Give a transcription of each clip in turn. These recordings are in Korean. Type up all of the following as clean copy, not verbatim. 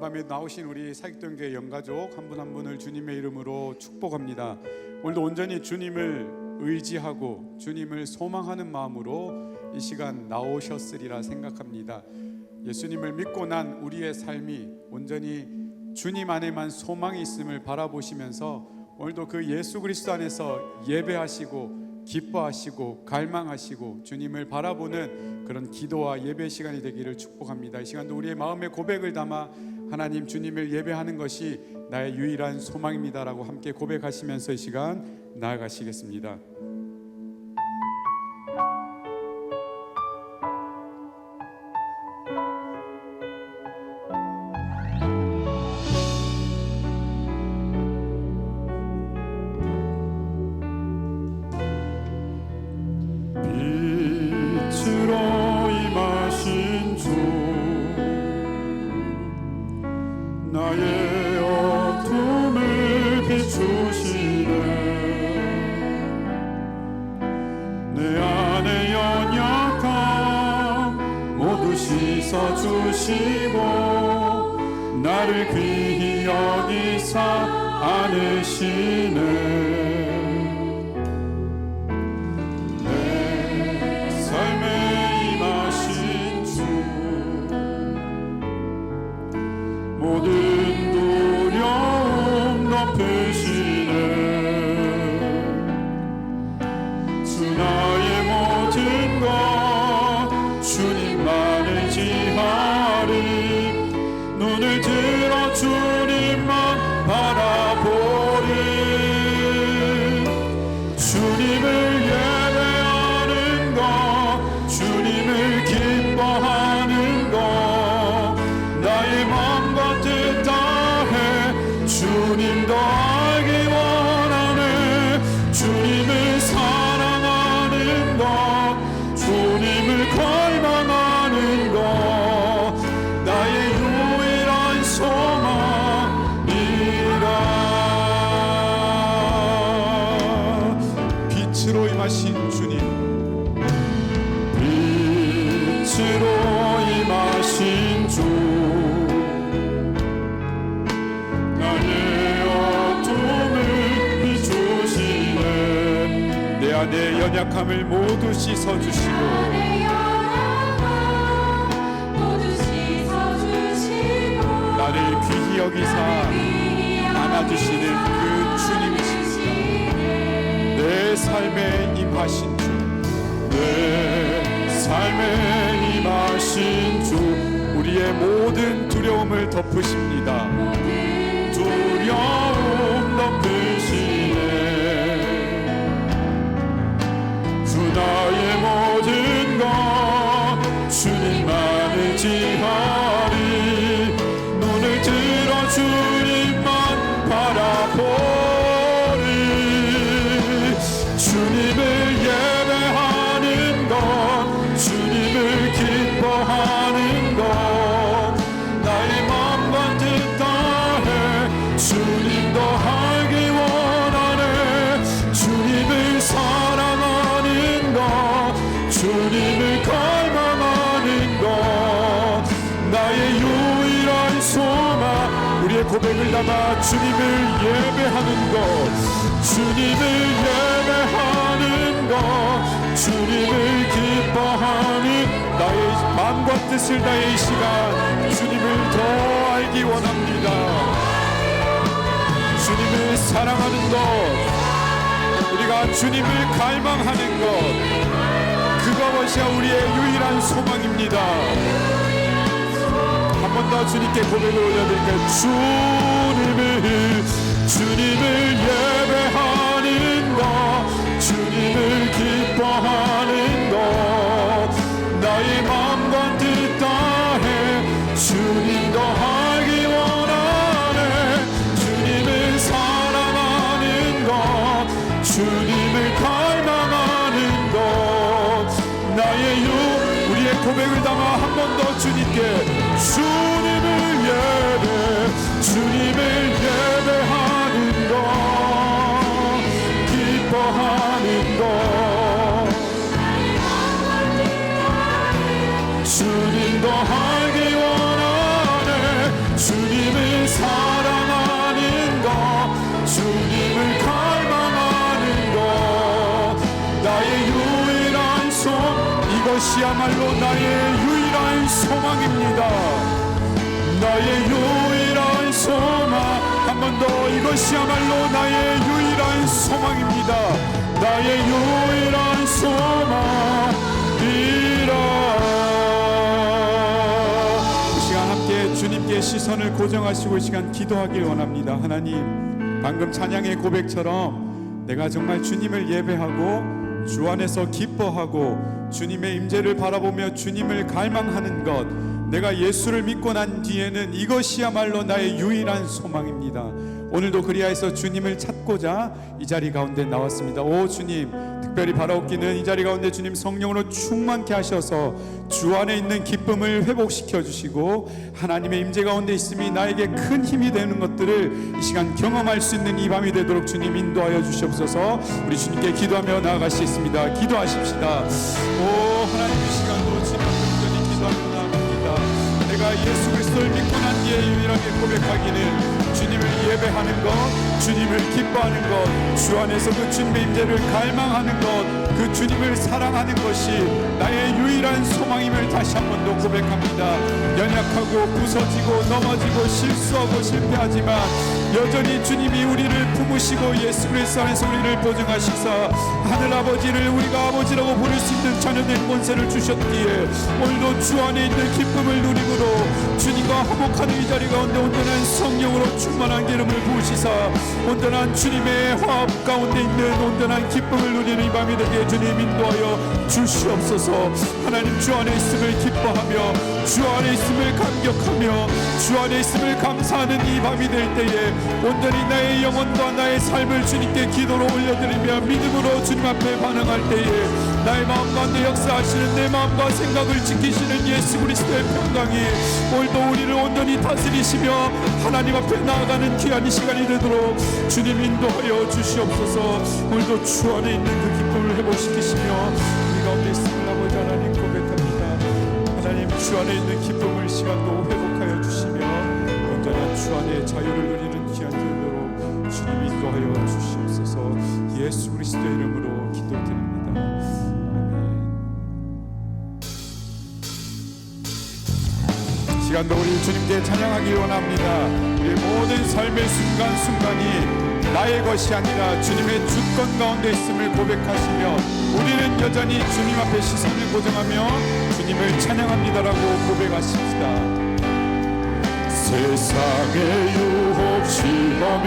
밤에 나오신 우리 사익동교회 영가족 한 분 한 분을 주님의 이름으로 축복합니다. 오늘도 온전히 주님을 의지하고 주님을 소망하는 마음으로 이 시간 나오셨으리라 생각합니다. 예수님을 믿고 난 우리의 삶이 온전히 주님 안에만 소망이 있음을 바라보시면서 오늘도 그 예수 그리스도 안에서 예배하시고 기뻐하시고 갈망하시고 주님을 바라보는 그런 기도와 예배 시간이 되기를 축복합니다. 이 시간도 우리의 마음의 고백을 담아 하나님 주님을 예배하는 것이 나의 유일한 소망입니다라고 함께 고백하시면서 이 시간 나아가시겠습니다. 빛으로 임하신 주 나의 어둠을 비추시네 내 안의 연약함 모두 씻어주시고 나를 귀히 여기사 안으시네 모든 두려움 덮으시네 주 나의 모든 것 주님만을 지하리 눈을 들어 주님만 바라보리 주님을 예배하는 것 주님을 기뻐하는 것 나의 마음과 뜻 다해 주님도 알기 원하네 주님을 사랑하는 것 주님을 갈망하는 것 나의 유일한 소망이라 빛으로 임하신 주님 빛으로 임하신 주 내 연약함을 모두 씻어주시고 나를 귀히 여기사 안아주시는 그 주님이십니다. 내 삶에 임하신 주 내 삶에 임하신 주 우리의 모든 두려움을 덮으십니다. 두려움 덮으시네 나의 모든 것 주님만을 지하리 눈을 들어 주님만 바라보리 주님을 예배하는 것 주님을 기뻐하는 것 나의 마음과 뜻 다해 주님도 알기 원하네 주님을 사랑하는 주님을 갈망하는 것 나의 유일한 소망 우리의 고백을 담아 주님을 예배하는 것 주님을 예배하는 것 주님을 기뻐하는 나의 마음과 뜻을 다해 이 시간 주님을 더 알기 원합니다 주님을 사랑하는 것 우리가 주님을 갈망하는 것 그것이 우리의 유일한 소망입니다. 한 번 더 주님께 고백을 올려드릴게요. 주님을 예배하는 것 주님을 기뻐하는 것 나의 마음과 뜻 다해 주님도 알기 원하네 주님을 사랑하는 것 주님을 갈망하는 것 나의 우리의 고백을 담아 한 번 더 주님께 주님을 예배하는 것 기뻐하는 것 주님도 알기 원하네 주님 이것이야말로 나의 유일한 소망입니다. 나의 유일한 소망. 한 번 더, 이것이야말로 나의 유일한 소망입니다. 나의 유일한 소망이라. 이 시간 함께 주님께 시선을 고정하시고 이 시간 기도하길 원합니다. 하나님, 방금 찬양의 고백처럼 내가 정말 주님을 예배하고 주 안에서 기뻐하고 주님의 임재를 바라보며 주님을 갈망하는 것, 내가 예수를 믿고 난 뒤에는 이것이야말로 나의 유일한 소망입니다. 오늘도 그리하여서 주님을 찾고자 이 자리 가운데 나왔습니다. 오 주님, 특별히 바라옵기는 이 자리 가운데 주님 성령으로 충만케 하셔서 주 안에 있는 기쁨을 회복시켜 주시고 하나님의 임재 가운데 있음이 나에게 큰 힘이 되는 것들을 이 시간 경험할 수 있는 이 밤이 되도록 주님 인도하여 주시옵소서. 우리 주님께 기도하며 나아가시겠습니다. 기도하십시다. 오 하나님, 이 시간도 주님 앞에 온전히 기도하며 나아갑니다. 내가 예수 그리스도를 믿고 난 뒤에 유일하게 고백하기는 주님을 예배하는 것, 주님을 기뻐하는 것, 주 안에서 그 주님의 임재를 갈망하는 것, 그 주님을 사랑하는 것이 나의 유일한 소망임을 다시 한 번 더 고백합니다. 연약하고 부서지고 넘어지고 실수하고 실패하지만 여전히 주님이 우리를 품으시고 예수 그리스도 안에서 우리를 보증하시사 하늘아버지를 우리가 아버지라고 부를 수 있는 자녀된 권세를 주셨기에 오늘도 주 안에 있는 기쁨을 누림으로 주님과 화목하는 이 자리 가운데 온전한 성령으로 충만한 기름을 부으시사 온전한 주님의 화합 가운데 있는 온전한 기쁨을 누리는 이 밤이 되게 주님 인도하여 주시옵소서. 하나님, 주 안에 있음을 기뻐하며 주 안에 있음을 감격하며 주 안에 있음을 감사하는 이 밤이 될 때에 온전히 나의 영혼과 나의 삶을 주님께 기도로 올려드리며 믿음으로 주님 앞에 반응할 때에 나의 마음과 내 역사하시는 내 마음과 생각을 지키시는 예수 그리스도의 평강이 오늘도 우리를 온전히 다스리시며 하나님 앞에 나아가는 귀한 이 시간이 되도록 주님 인도하여 주시옵소서. 오늘도 주 안에 있는 그 기쁨을 회복시키시며 우리 가운데 있음을 아버지 하나님 고백합니다. 하나님, 주 안에 있는 기쁨을 시간도 회복하여 주시며 온전한 주 안에 자유를 누리는 귀한 길로 주님 인도하여 주시옵소서. 예수 그리스도의 이름으로 기도드립니다. 시간도 우리 주님께 찬양하기 원합니다. 우리 모든 삶의 순간순간이 나의 것이 아니라 주님의 주권 가운데 있음을 고백하시며 우리는 여전히 주님 앞에 시선을 고정하며 주님을 찬양합니다라고 고백하십시다. 세상의 유혹 시험이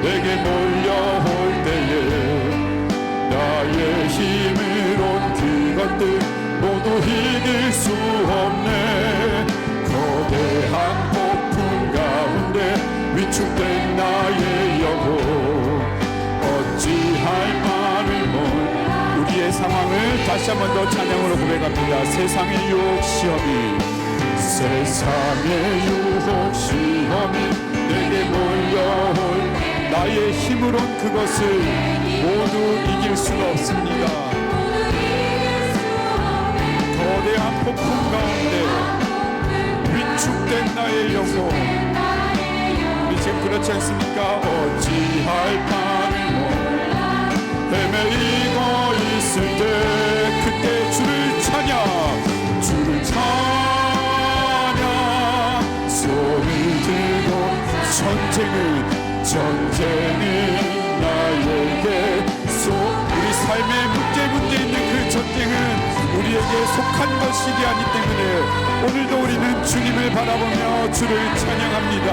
내게 몰려올 때에 나의 힘으론 그것들 모두 이길 수 없네. 거대한 폭풍 가운데 위축된 나의 영혼 어찌할 바를 몰라. 우리의 상황을 다시 한 번 더 찬양으로 고백합니다. 세상의 유혹 시험이 세상의 유혹 시험이 내게 몰려올 나의 힘으론 그것을 모두 이길 수가 없습니다. 거대한 폭풍 가운데 위축된 나의 영혼, 우리 지금 그렇지 않습니까? 어찌할 바를 몰라 헤매이고 있을 때 그때 주를 찬양, 주를 찬양 손을 들고 전쟁은 나에게 우리 삶의 문제 있는 그 전쟁은 우리에게 속한 것이기 아니 때문에 오늘도 우리는 주님을 바라보며 주를 찬양합니다.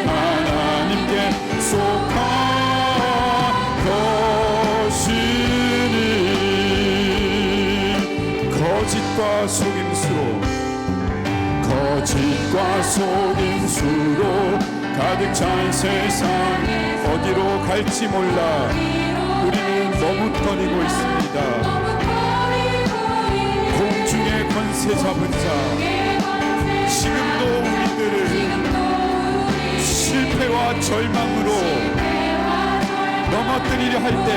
하나님께 속한 것이니 거짓과 속임수로 가득 찬 세상 어디로 갈지 몰라 우리는 머뭇거리고 있습니다. 공중의 권세 잡은 자, 지금도 우리들을 실패와 절망으로 넘어뜨리려 할 때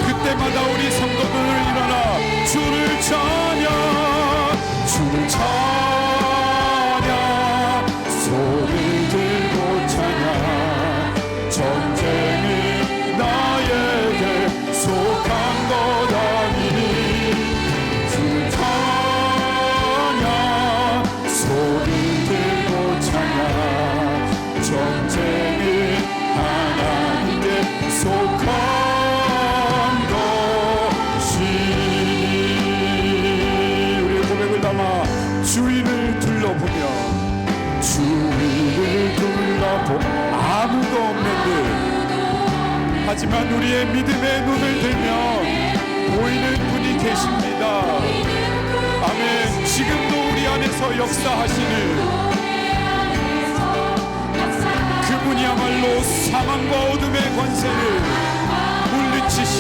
그때마다 우리 성도들 일어나 주를 찬양 손을 들고 찬양 전쟁이 나에게 속한 것 아니니 주 없는데, 하지만 우리의 믿음의 눈을 들면 보이는 분이 계십니다. 아멘. 지금도 우리 안에서 역사하시는 그분이야말로 사망과 어둠의 권세를 물리치신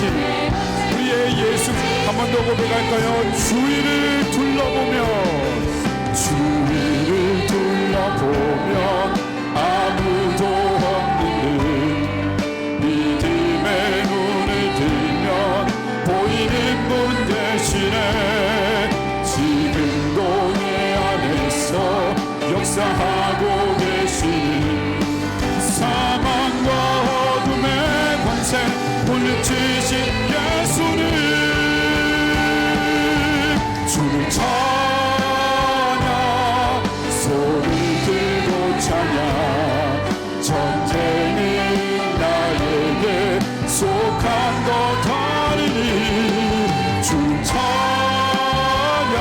우리의 예수. 한 번 더 고백할까요? 주위를 둘러보면 아무도 없는 듯 믿음의 눈을 들면 보이는 분 대신에 지금도 내 안에서 역사하고 계시는 사망과 어둠의 권세 물리치신 예수님, 주를 찬양, 소리 들고 찬양. 전쟁은 나에게 속한 것 아니니 주를 찬양,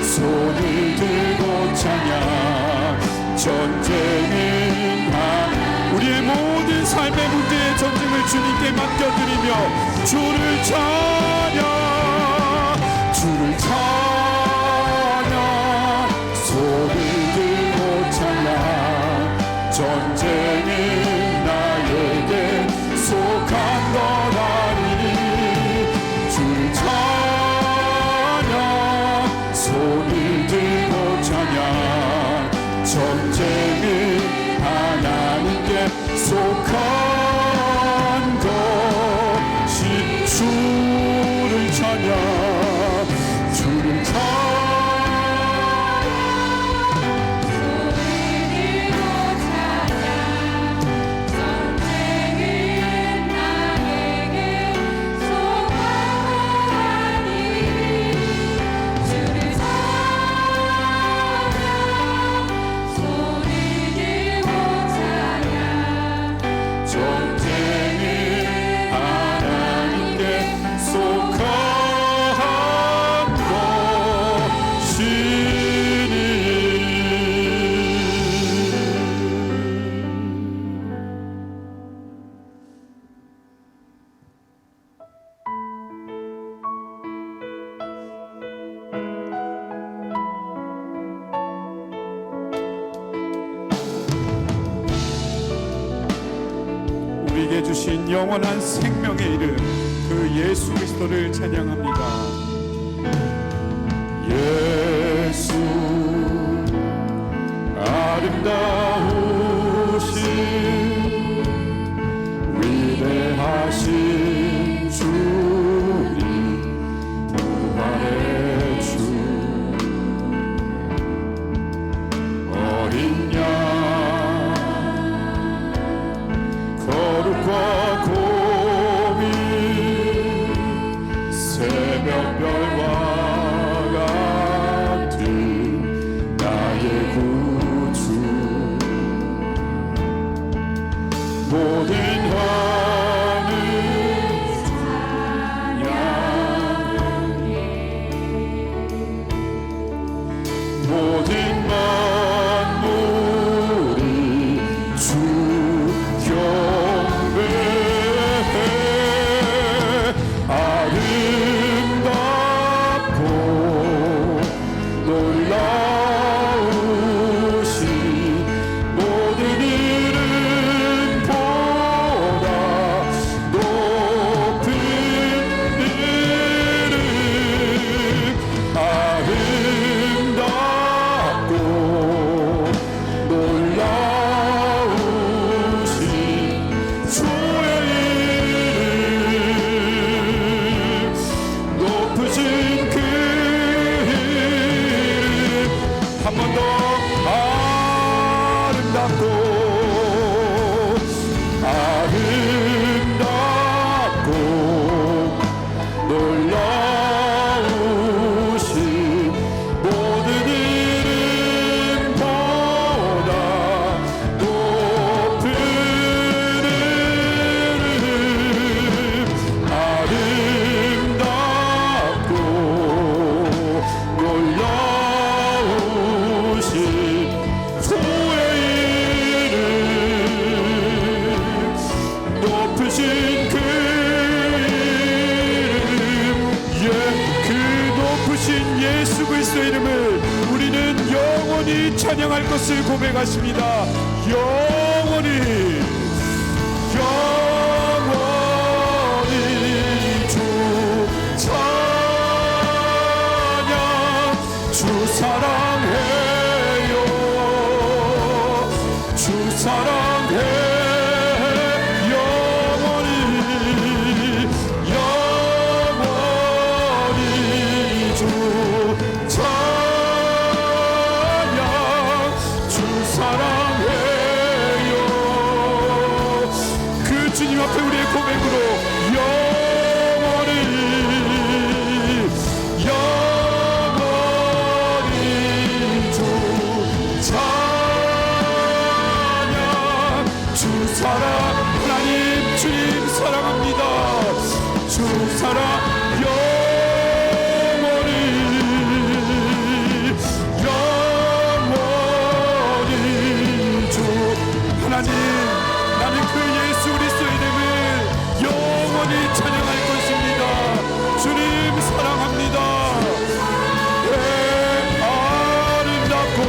손을 들고 찬양. 전쟁은 우리의 모든 삶의 문제의 전쟁을 주님께 맡겨드리며 주를 찬양, 주를 찬양, 손을 들고 찬양. 전쟁은 나에게 속한 것 아니니 주를 찬양, 손을 들고 찬양. 전쟁은 하나님께 속한 것이 주를 찬양, 주를 찬양. 우리에게 주신 영원한 생명의 이름, 그 예수 그리스도를 찬양합니다. 예수 아름다우신 위대하신 주님, 부활의 주, 어린 양 거룩과 공의, 새벽별과 같은 나의 구주, 모든 하늘 찬양해, 모든 만물이 주 아름답고 놀라우신 모든 이름보다 높은 이름, 아름답고 놀라우신 주의 높으신 그 이름, 한 번 더 아름답고 아름답고 놀라우신 모든 이름보다 높은 이름, 아름답고 놀라우신 주의 이름, 고백하십니다. 영원히 주 찬양, 주 사랑해요, 주 사랑해. 영원히 주 찬양, 주 사랑해요. 그 주님 앞에 우리의 고백으로 영원히 주 찬양, 주 사랑. 하나님 주님 사랑합니다. 주 사랑 영원히 주 하나님, 나는 그 예수 그리스도의 이름을 영원히 찬양할 것입니다. 주님 사랑합니다. 네, 아름답고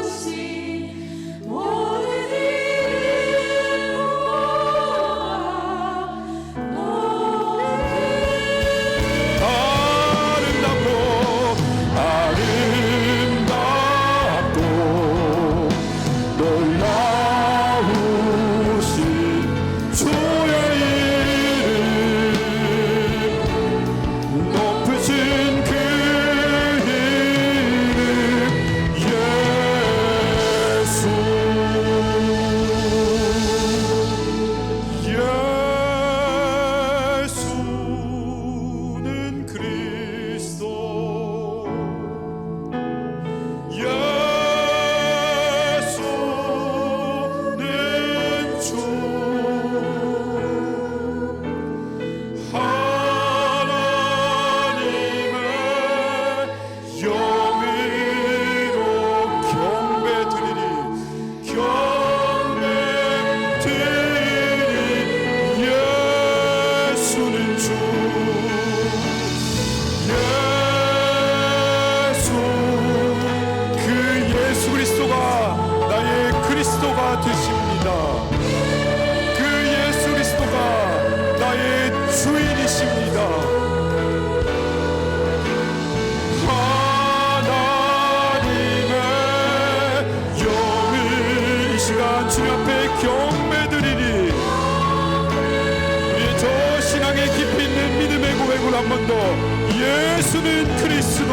놀라우신 모든 아름답고 놀라우신 주의 이름, 높으신 그 이름 예수는 그리스도, 예수는 주, 하나님의 영으로 경배드리니 예수는 주, 그 예수 그리스도가 나의 그리스도가 되십니다. 그 예수 그리스도가 나의 주인이십니다. 하나님의 영을 이 시간 주님 앞에 경배드리니 우리의 저 신앙의 깊이 있는 믿음의 고백을 한 번 더. 예수는 그리스도,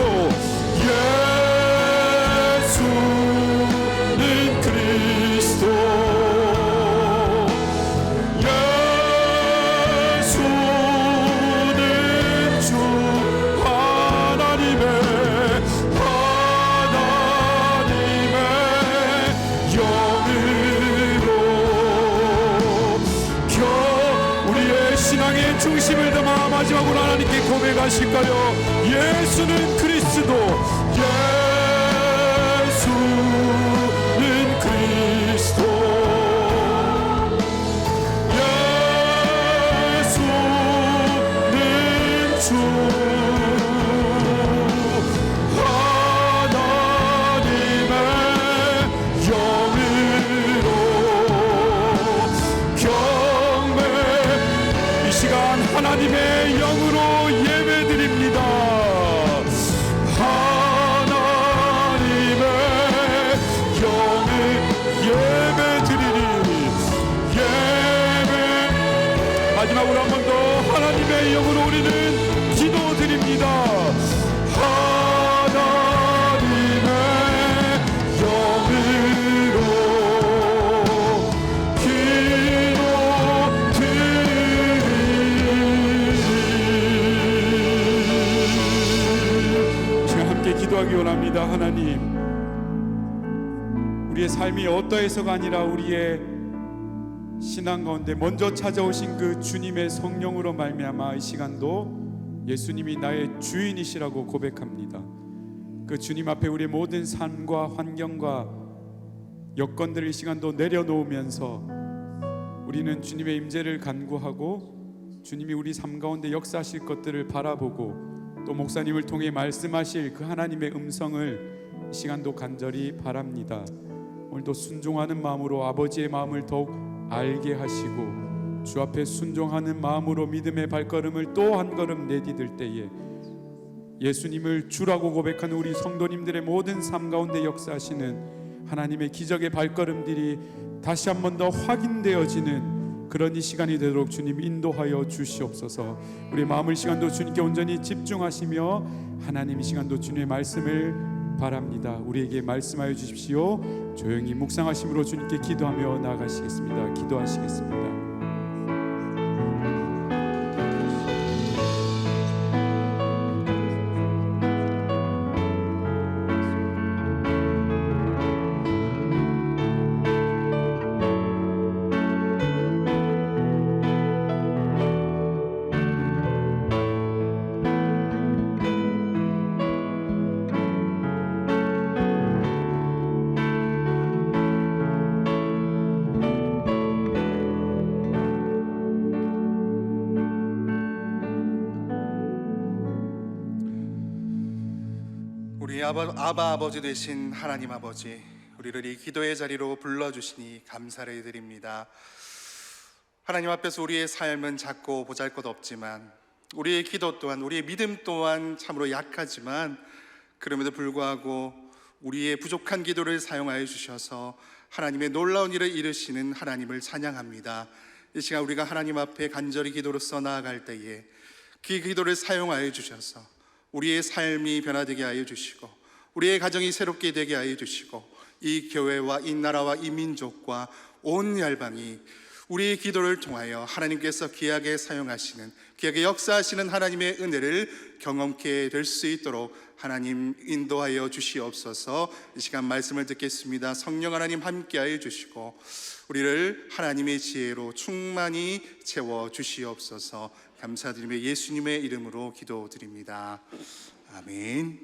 예수는 그리스도, 예수는 주, 하나님의 영으로 우리의 신앙의 중심을 담아 마지막으로 하나님께 고백하실까요? 예수는 그리스도, 예수는 그리스도, 예수는 주, 하나님의 영으로 경배. 이 시간 하나님의 영으로 예배드립니다. 하나님의 영을 예배드리니 마지막으로 한 번 더 하나님의 영으로 우리는 기도드립니다. 하나님의 영으로 제가 함께 기도하기 원합니다. 하나님, 우리의 삶이 어떠해서가 아니라 우리의 신앙 가운데 먼저 찾아오신 그 주님의 성령으로 말미암아 이 시간도 예수님이 나의 주인이시라고 고백합니다. 그 주님 앞에 우리의 모든 삶과 환경과 여건들을 이 시간도 내려놓으면서 우리는 주님의 임재를 간구하고 주님이 우리 삶 가운데 역사하실 것들을 바라보고 또 목사님을 통해 말씀하실 그 하나님의 음성을 이 시간도 간절히 바랍니다. 오늘도 순종하는 마음으로 아버지의 마음을 더욱 알게 하시고 주 앞에 순종하는 마음으로 믿음의 발걸음을 또 한 걸음 내디딜 때에 예수님을 주라고 고백하는 우리 성도님들의 모든 삶 가운데 역사하시는 하나님의 기적의 발걸음들이 다시 한 번 더 확인되어지는 그런 이 시간이 되도록 주님 인도하여 주시옵소서. 우리 마음을 시간도 주님께 온전히 집중하시며 하나님 이 시간도 주님의 말씀을 바랍니다. 우리에게 말씀하여 주십시오. 조용히 묵상하심으로 주님께 기도하며 나아가시겠습니다. 기도하시겠습니다. 우리 아바 아버지 되신 하나님 아버지, 우리를 이 기도의 자리로 불러주시니 감사를 드립니다. 하나님 앞에서 우리의 삶은 작고 보잘것없지만 우리의 기도 또한, 우리의 믿음 또한 참으로 약하지만 그럼에도 불구하고 우리의 부족한 기도를 사용하여 주셔서 하나님의 놀라운 일을 이루시는 하나님을 찬양합니다. 이 시간 우리가 하나님 앞에 간절히 기도로서 나아갈 때에 그 기도를 사용하여 주셔서 우리의 삶이 변화되게 하여 주시고 우리의 가정이 새롭게 되게 하여 주시고 이 교회와 이 나라와 이 민족과 온 열방이 우리의 기도를 통하여 하나님께서 귀하게 사용하시는, 귀하게 역사하시는 하나님의 은혜를 경험케 될 수 있도록 하나님 인도하여 주시옵소서. 이 시간 말씀을 듣겠습니다. 성령 하나님 함께하여 주시고 우리를 하나님의 지혜로 충만히 채워 주시옵소서. 감사드리며 예수님의 이름으로 기도드립니다. 아멘.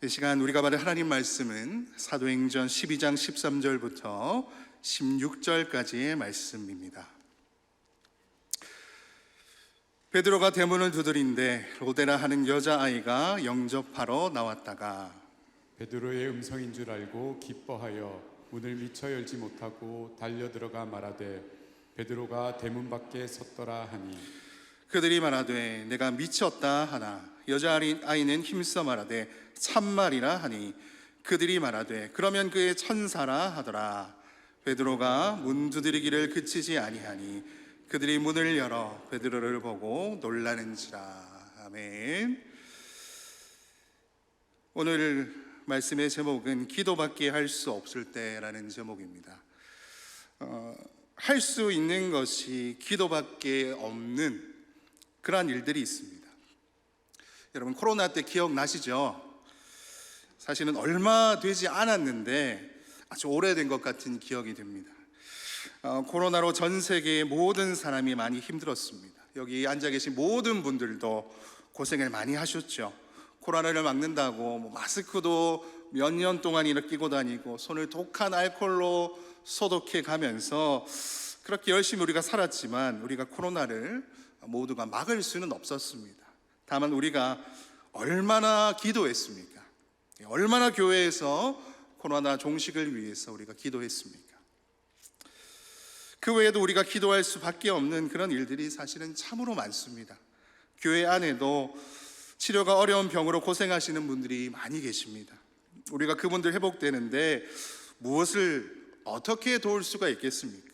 이 시간 우리가 받을 하나님 말씀은 사도행전 12장 13절부터 16절까지의 말씀입니다. 베드로가 대문을 두드린데 로데라 하는 여자아이가 영접하러 나왔다가 베드로의 음성인 줄 알고 기뻐하여 문을 미처 열지 못하고 달려들어가 말하되 베드로가 대문 밖에 섰더라 하니 그들이 말하되 내가 미쳤다 하나 여자아이는 힘써 말하되 참말이라 하니 그들이 말하되 그러면 그의 천사라 하더라. 베드로가 문 두드리기를 그치지 아니하니 그들이 문을 열어 베드로를 보고 놀라는지라. 아멘. 오늘 말씀의 제목은 기도밖에 할 수 없을 때라는 제목입니다. 할 수 있는 것이 기도밖에 없는 그러한 일들이 있습니다. 여러분 코로나 때 기억나시죠? 사실은 얼마 되지 않았는데 아주 오래된 것 같은 기억이 됩니다. 코로나로 전 세계의 모든 사람이 많이 힘들었습니다. 여기 앉아 계신 모든 분들도 고생을 많이 하셨죠. 코로나를 막는다고 마스크도 몇 년 동안이나 끼고 다니고 손을 독한 알코올로 소독해 가면서 그렇게 열심히 우리가 살았지만 우리가 코로나를 모두가 막을 수는 없었습니다. 다만 우리가 얼마나 기도했습니까? 얼마나 교회에서 코로나 종식을 위해서 우리가 기도했습니까? 그 외에도 우리가 기도할 수밖에 없는 그런 일들이 사실은 참으로 많습니다. 교회 안에도 치료가 어려운 병으로 고생하시는 분들이 많이 계십니다. 우리가 그분들 회복되는데 무엇을 어떻게 도울 수가 있겠습니까?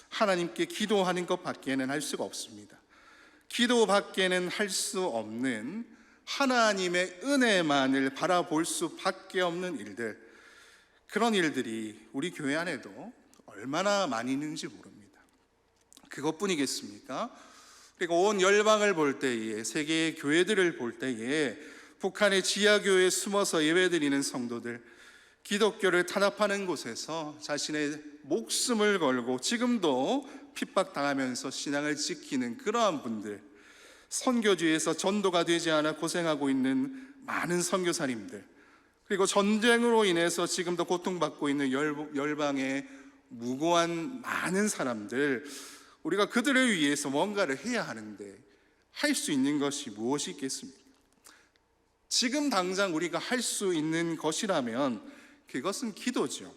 하나님께 기도하는 것밖에는 할 수가 없습니다. 기도밖에는 할 수 없는 하나님의 은혜만을 바라볼 수밖에 없는 일들, 그런 일들이 우리 교회 안에도 얼마나 많이 있는지 모릅니다. 그것뿐이겠습니까? 그리고 온 열방을 볼 때에, 세계의 교회들을 볼 때에 북한의 지하교회에 숨어서 예배드리는 성도들, 기독교를 탄압하는 곳에서 자신의 목숨을 걸고 지금도 핍박당하면서 신앙을 지키는 그러한 분들, 선교지에서 전도가 되지 않아 고생하고 있는 많은 선교사님들, 그리고 전쟁으로 인해서 지금도 고통받고 있는 열방의 무고한 많은 사람들, 우리가 그들을 위해서 뭔가를 해야 하는데 할 수 있는 것이 무엇이 있겠습니까? 지금 당장 우리가 할 수 있는 것이라면 그것은 기도죠.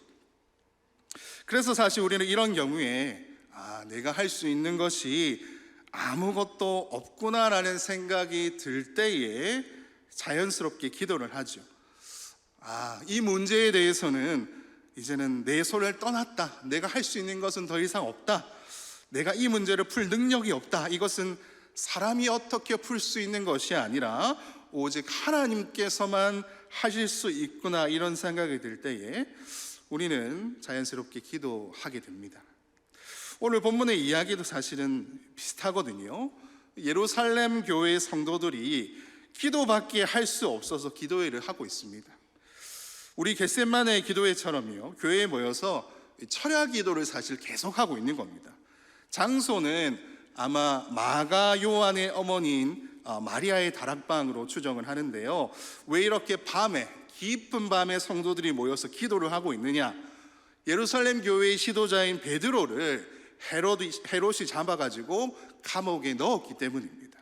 그래서 사실 우리는 이런 경우에 내가 할 수 있는 것이 아무것도 없구나라는 생각이 들 때에 자연스럽게 기도를 하죠. 이 문제에 대해서는 이제는 내 손을 떠났다. 내가 할 수 있는 것은 더 이상 없다. 내가 이 문제를 풀 능력이 없다. 이것은 사람이 어떻게 풀 수 있는 것이 아니라 오직 하나님께서만 하실 수 있구나, 이런 생각이 들 때에 우리는 자연스럽게 기도하게 됩니다. 오늘 본문의 이야기도 사실은 비슷하거든요. 예루살렘 교회 성도들이 기도밖에 할 수 없어서 기도회를 하고 있습니다. 우리 겟세마네 기도회처럼요, 교회에 모여서 철야 기도를 사실 계속하고 있는 겁니다. 장소는 아마 마가 요한의 어머니인 마리아의 다락방으로 추정을 하는데요. 왜 이렇게 밤에, 깊은 밤에 성도들이 모여서 기도를 하고 있느냐? 예루살렘 교회의 지도자인 베드로를 헤롯이 잡아가지고 감옥에 넣었기 때문입니다.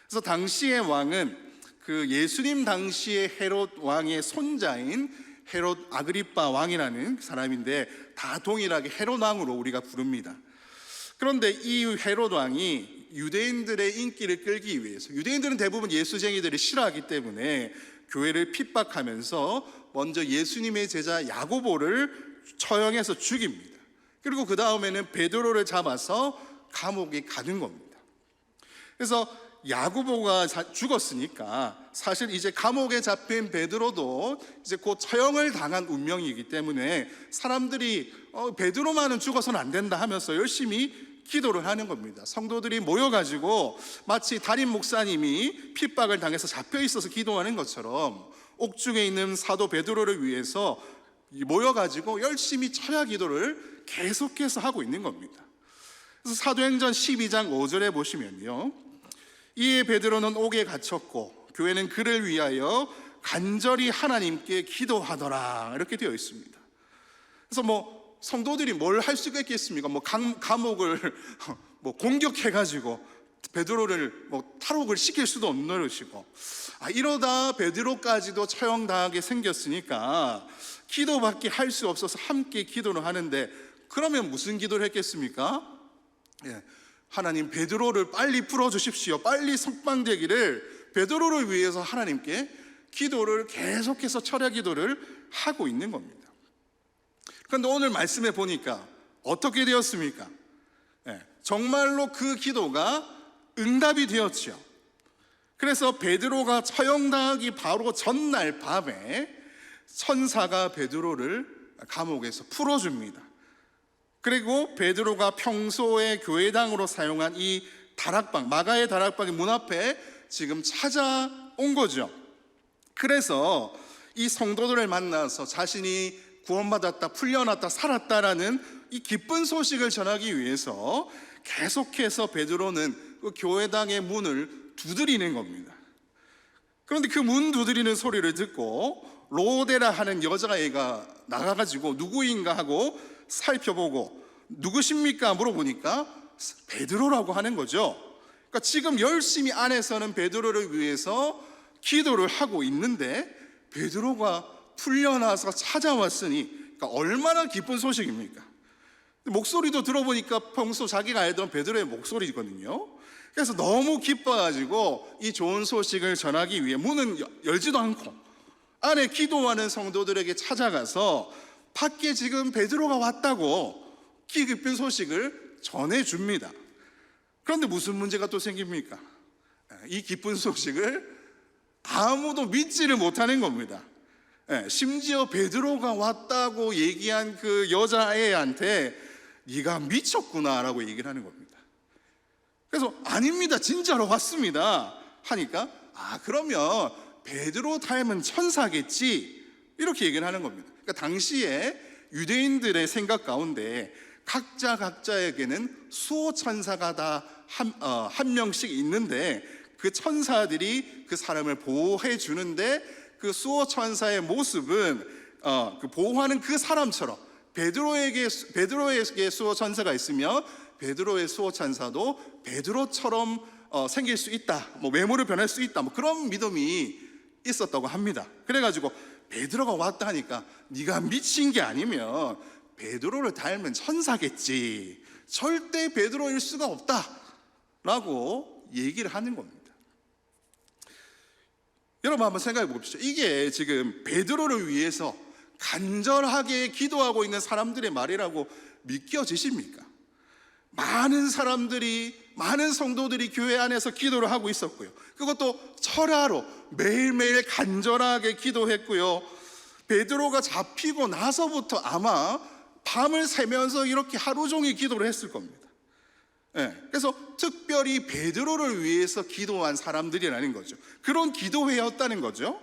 그래서 당시의 왕은 그 예수님 당시의 헤롯 왕의 손자인 헤롯 아그리빠 왕이라는 사람인데, 다 동일하게 헤롯 왕으로 우리가 부릅니다. 그런데 이 헤롯 왕이 유대인들의 인기를 끌기 위해서, 유대인들은 대부분 예수쟁이들을 싫어하기 때문에 교회를 핍박하면서 먼저 예수님의 제자 야고보를 처형해서 죽입니다. 그리고 그 다음에는 베드로를 잡아서 감옥에 가는 겁니다. 그래서 야고보가 죽었으니까 사실 이제 감옥에 잡힌 베드로도 이제 곧 처형을 당한 운명이기 때문에 사람들이 베드로만은 죽어서는 안 된다 하면서 열심히 기도를 하는 겁니다. 성도들이 모여가지고 마치 담임 목사님이 핍박을 당해서 잡혀 있어서 기도하는 것처럼 옥중에 있는 사도 베드로를 위해서 모여가지고 열심히 철야 기도를 계속해서 하고 있는 겁니다. 그래서 사도행전 12장 5절에 보시면요, 이에 베드로는 옥에 갇혔고 교회는 그를 위하여 간절히 하나님께 기도하더라, 이렇게 되어 있습니다. 그래서 성도들이 뭘 할 수가 있겠습니까? 감옥을 공격해가지고 베드로를 탈옥을 시킬 수도 없는 것이고, 이러다 베드로까지도 처형당하게 생겼으니까 기도밖에 할 수 없어서 함께 기도를 하는데, 그러면 무슨 기도를 했겠습니까? 하나님, 베드로를 빨리 풀어주십시오. 빨리 석방되기를 베드로를 위해서 하나님께 기도를 계속해서 철야 기도를 하고 있는 겁니다. 그런데 오늘 말씀에 보니까 어떻게 되었습니까? 정말로 그 기도가 응답이 되었죠. 그래서 베드로가 처형당하기 바로 전날 밤에 천사가 베드로를 감옥에서 풀어줍니다. 그리고 베드로가 평소에 교회당으로 사용한 이 다락방, 마가의 다락방의 문 앞에 지금 찾아온 거죠. 그래서 이 성도들을 만나서 자신이 구원받았다, 풀려났다, 살았다라는 이 기쁜 소식을 전하기 위해서 계속해서 베드로는 그 교회당의 문을 두드리는 겁니다. 그런데 그 문 두드리는 소리를 듣고 로데라 하는 여자애가 나가가지고 누구인가 하고 살펴보고, 누구십니까? 물어보니까 베드로라고 하는 거죠. 그러니까 지금 열심히 안에서는 베드로를 위해서 기도를 하고 있는데 베드로가 풀려나서 찾아왔으니, 그러니까 얼마나 기쁜 소식입니까? 목소리도 들어보니까 평소 자기가 알던 베드로의 목소리거든요. 그래서 너무 기뻐가지고 이 좋은 소식을 전하기 위해 문은 열지도 않고 안에 기도하는 성도들에게 찾아가서 밖에 지금 베드로가 왔다고 기쁜 소식을 전해줍니다. 그런데 무슨 문제가 또 생깁니까? 이 기쁜 소식을 아무도 믿지를 못하는 겁니다. 심지어 베드로가 왔다고 얘기한 그 여자애한테 네가 미쳤구나 라고 얘기를 하는 겁니다. 그래서 아닙니다, 진짜로 왔습니다 하니까 그러면 베드로 닮은 천사겠지, 이렇게 얘기를 하는 겁니다. 그러니까 당시에 유대인들의 생각 가운데 각자에게는 수호 천사가 다 한 명씩 있는데, 그 천사들이 그 사람을 보호해 주는데 그 수호 천사의 모습은 그 보호하는 그 사람처럼 베드로에게 수호 천사가 있으면 베드로의 수호 천사도 베드로처럼 생길 수 있다, 뭐 외모를 변할 수 있다, 뭐 그런 믿음이 있었다고 합니다. 그래가지고 베드로가 왔다 하니까 네가 미친 게 아니면 베드로를 닮은 천사겠지, 절대 베드로일 수가 없다라고 얘기를 하는 겁니다. 여러분 한번 생각해 봅시다. 이게 지금 베드로를 위해서 간절하게 기도하고 있는 사람들의 말이라고 믿겨지십니까? 많은 사람들이, 많은 성도들이 교회 안에서 기도를 하고 있었고요. 그것도 철야로 매일매일 간절하게 기도했고요. 베드로가 잡히고 나서부터 아마 밤을 새면서 이렇게 하루 종일 기도를 했을 겁니다. 그래서 특별히 베드로를 위해서 기도한 사람들이라는 거죠. 그런 기도회였다는 거죠.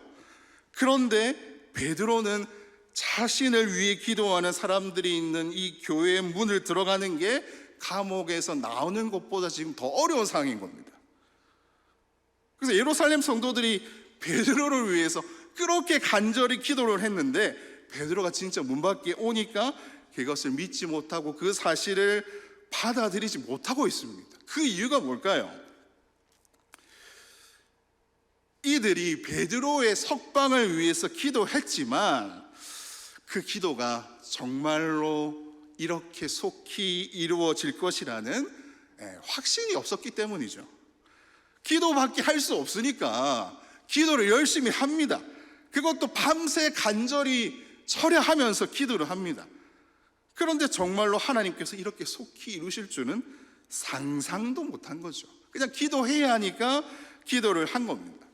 그런데 베드로는 자신을 위해 기도하는 사람들이 있는 이 교회의 문을 들어가는 게 감옥에서 나오는 것보다 지금 더 어려운 상황인 겁니다. 그래서 예루살렘 성도들이 베드로를 위해서 그렇게 간절히 기도를 했는데 베드로가 진짜 문 밖에 오니까 그것을 믿지 못하고 그 사실을 받아들이지 못하고 있습니다. 그 이유가 뭘까요? 이들이 베드로의 석방을 위해서 기도했지만 그 기도가 정말로 이렇게 속히 이루어질 것이라는 확신이 없었기 때문이죠. 기도밖에 할 수 없으니까 기도를 열심히 합니다. 그것도 밤새 간절히 철야하면서 기도를 합니다. 그런데 정말로 하나님께서 이렇게 속히 이루실 줄은 상상도 못한 거죠. 그냥 기도해야 하니까 기도를 한 겁니다.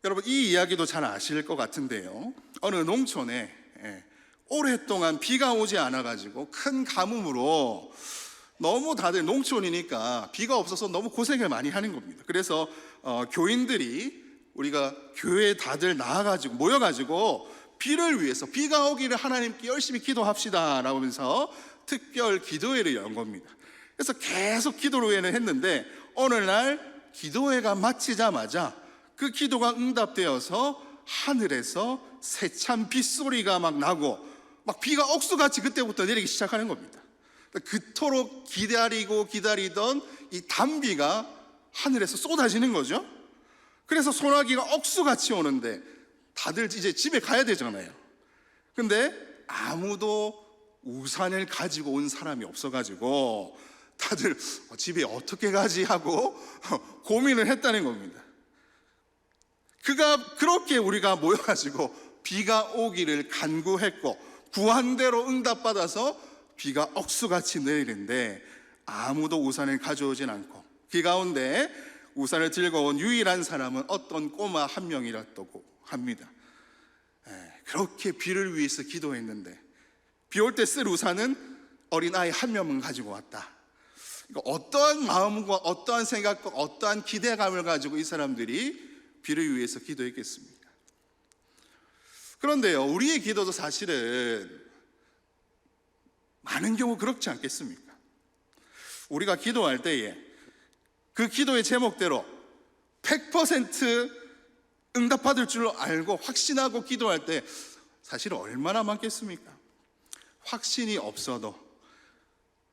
여러분, 이 이야기도 잘 아실 것 같은데요, 어느 농촌에 오랫동안 비가 오지 않아가지고 큰 가뭄으로 너무 다들 농촌이니까 비가 없어서 너무 고생을 많이 하는 겁니다. 그래서 교인들이 우리가 교회에 다들 나와가지고 모여가지고 비를 위해서, 비가 오기를 하나님께 열심히 기도합시다 라고 하면서 특별 기도회를 연 겁니다. 그래서 계속 기도회를 했는데 어느 날 기도회가 마치자마자 그 기도가 응답되어서 하늘에서 세찬 빗소리가 막 나고 막 비가 억수같이 그때부터 내리기 시작하는 겁니다. 그토록 기다리던 이 단비가 하늘에서 쏟아지는 거죠. 그래서 소나기가 억수같이 오는데 다들 이제 집에 가야 되잖아요. 근데 아무도 우산을 가지고 온 사람이 없어가지고 다들 집에 어떻게 가지 하고 고민을 했다는 겁니다. 그렇게 우리가 모여가지고 비가 오기를 간구했고 구한대로 응답받아서 비가 억수같이 내리는데 아무도 우산을 가져오진 않고 그 가운데 우산을 들고 온 유일한 사람은 어떤 꼬마 한 명이었다고 합니다. 그렇게 비를 위해서 기도했는데 비 올 때 쓸 우산은 어린아이 한 명만 가지고 왔다. 어떠한 마음과 어떠한 생각과 어떠한 기대감을 가지고 이 사람들이 비를 위해서 기도했겠습니까? 그런데요, 우리의 기도도 사실은 많은 경우 그렇지 않겠습니까? 우리가 기도할 때에 그 기도의 제목대로 100% 응답받을 줄로 알고 확신하고 기도할 때 사실 얼마나 많겠습니까? 확신이 없어도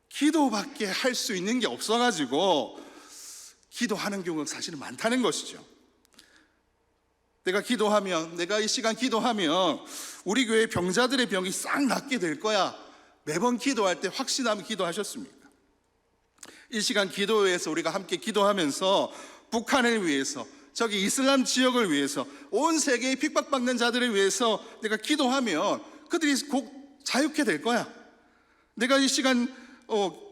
기도밖에 할 수 있는 게 없어가지고 기도하는 경우가 사실은 많다는 것이죠. 내가 이 시간 기도하면 우리 교회 병자들의 병이 싹 낫게 될 거야, 매번 기도할 때 확신하며 기도하셨습니까? 이 시간 기도회에서 우리가 함께 기도하면서 북한을 위해서, 저기 이슬람 지역을 위해서, 온 세계의 핍박받는 자들을 위해서 내가 기도하면 그들이 곧 자유케 될 거야. 내가 이 시간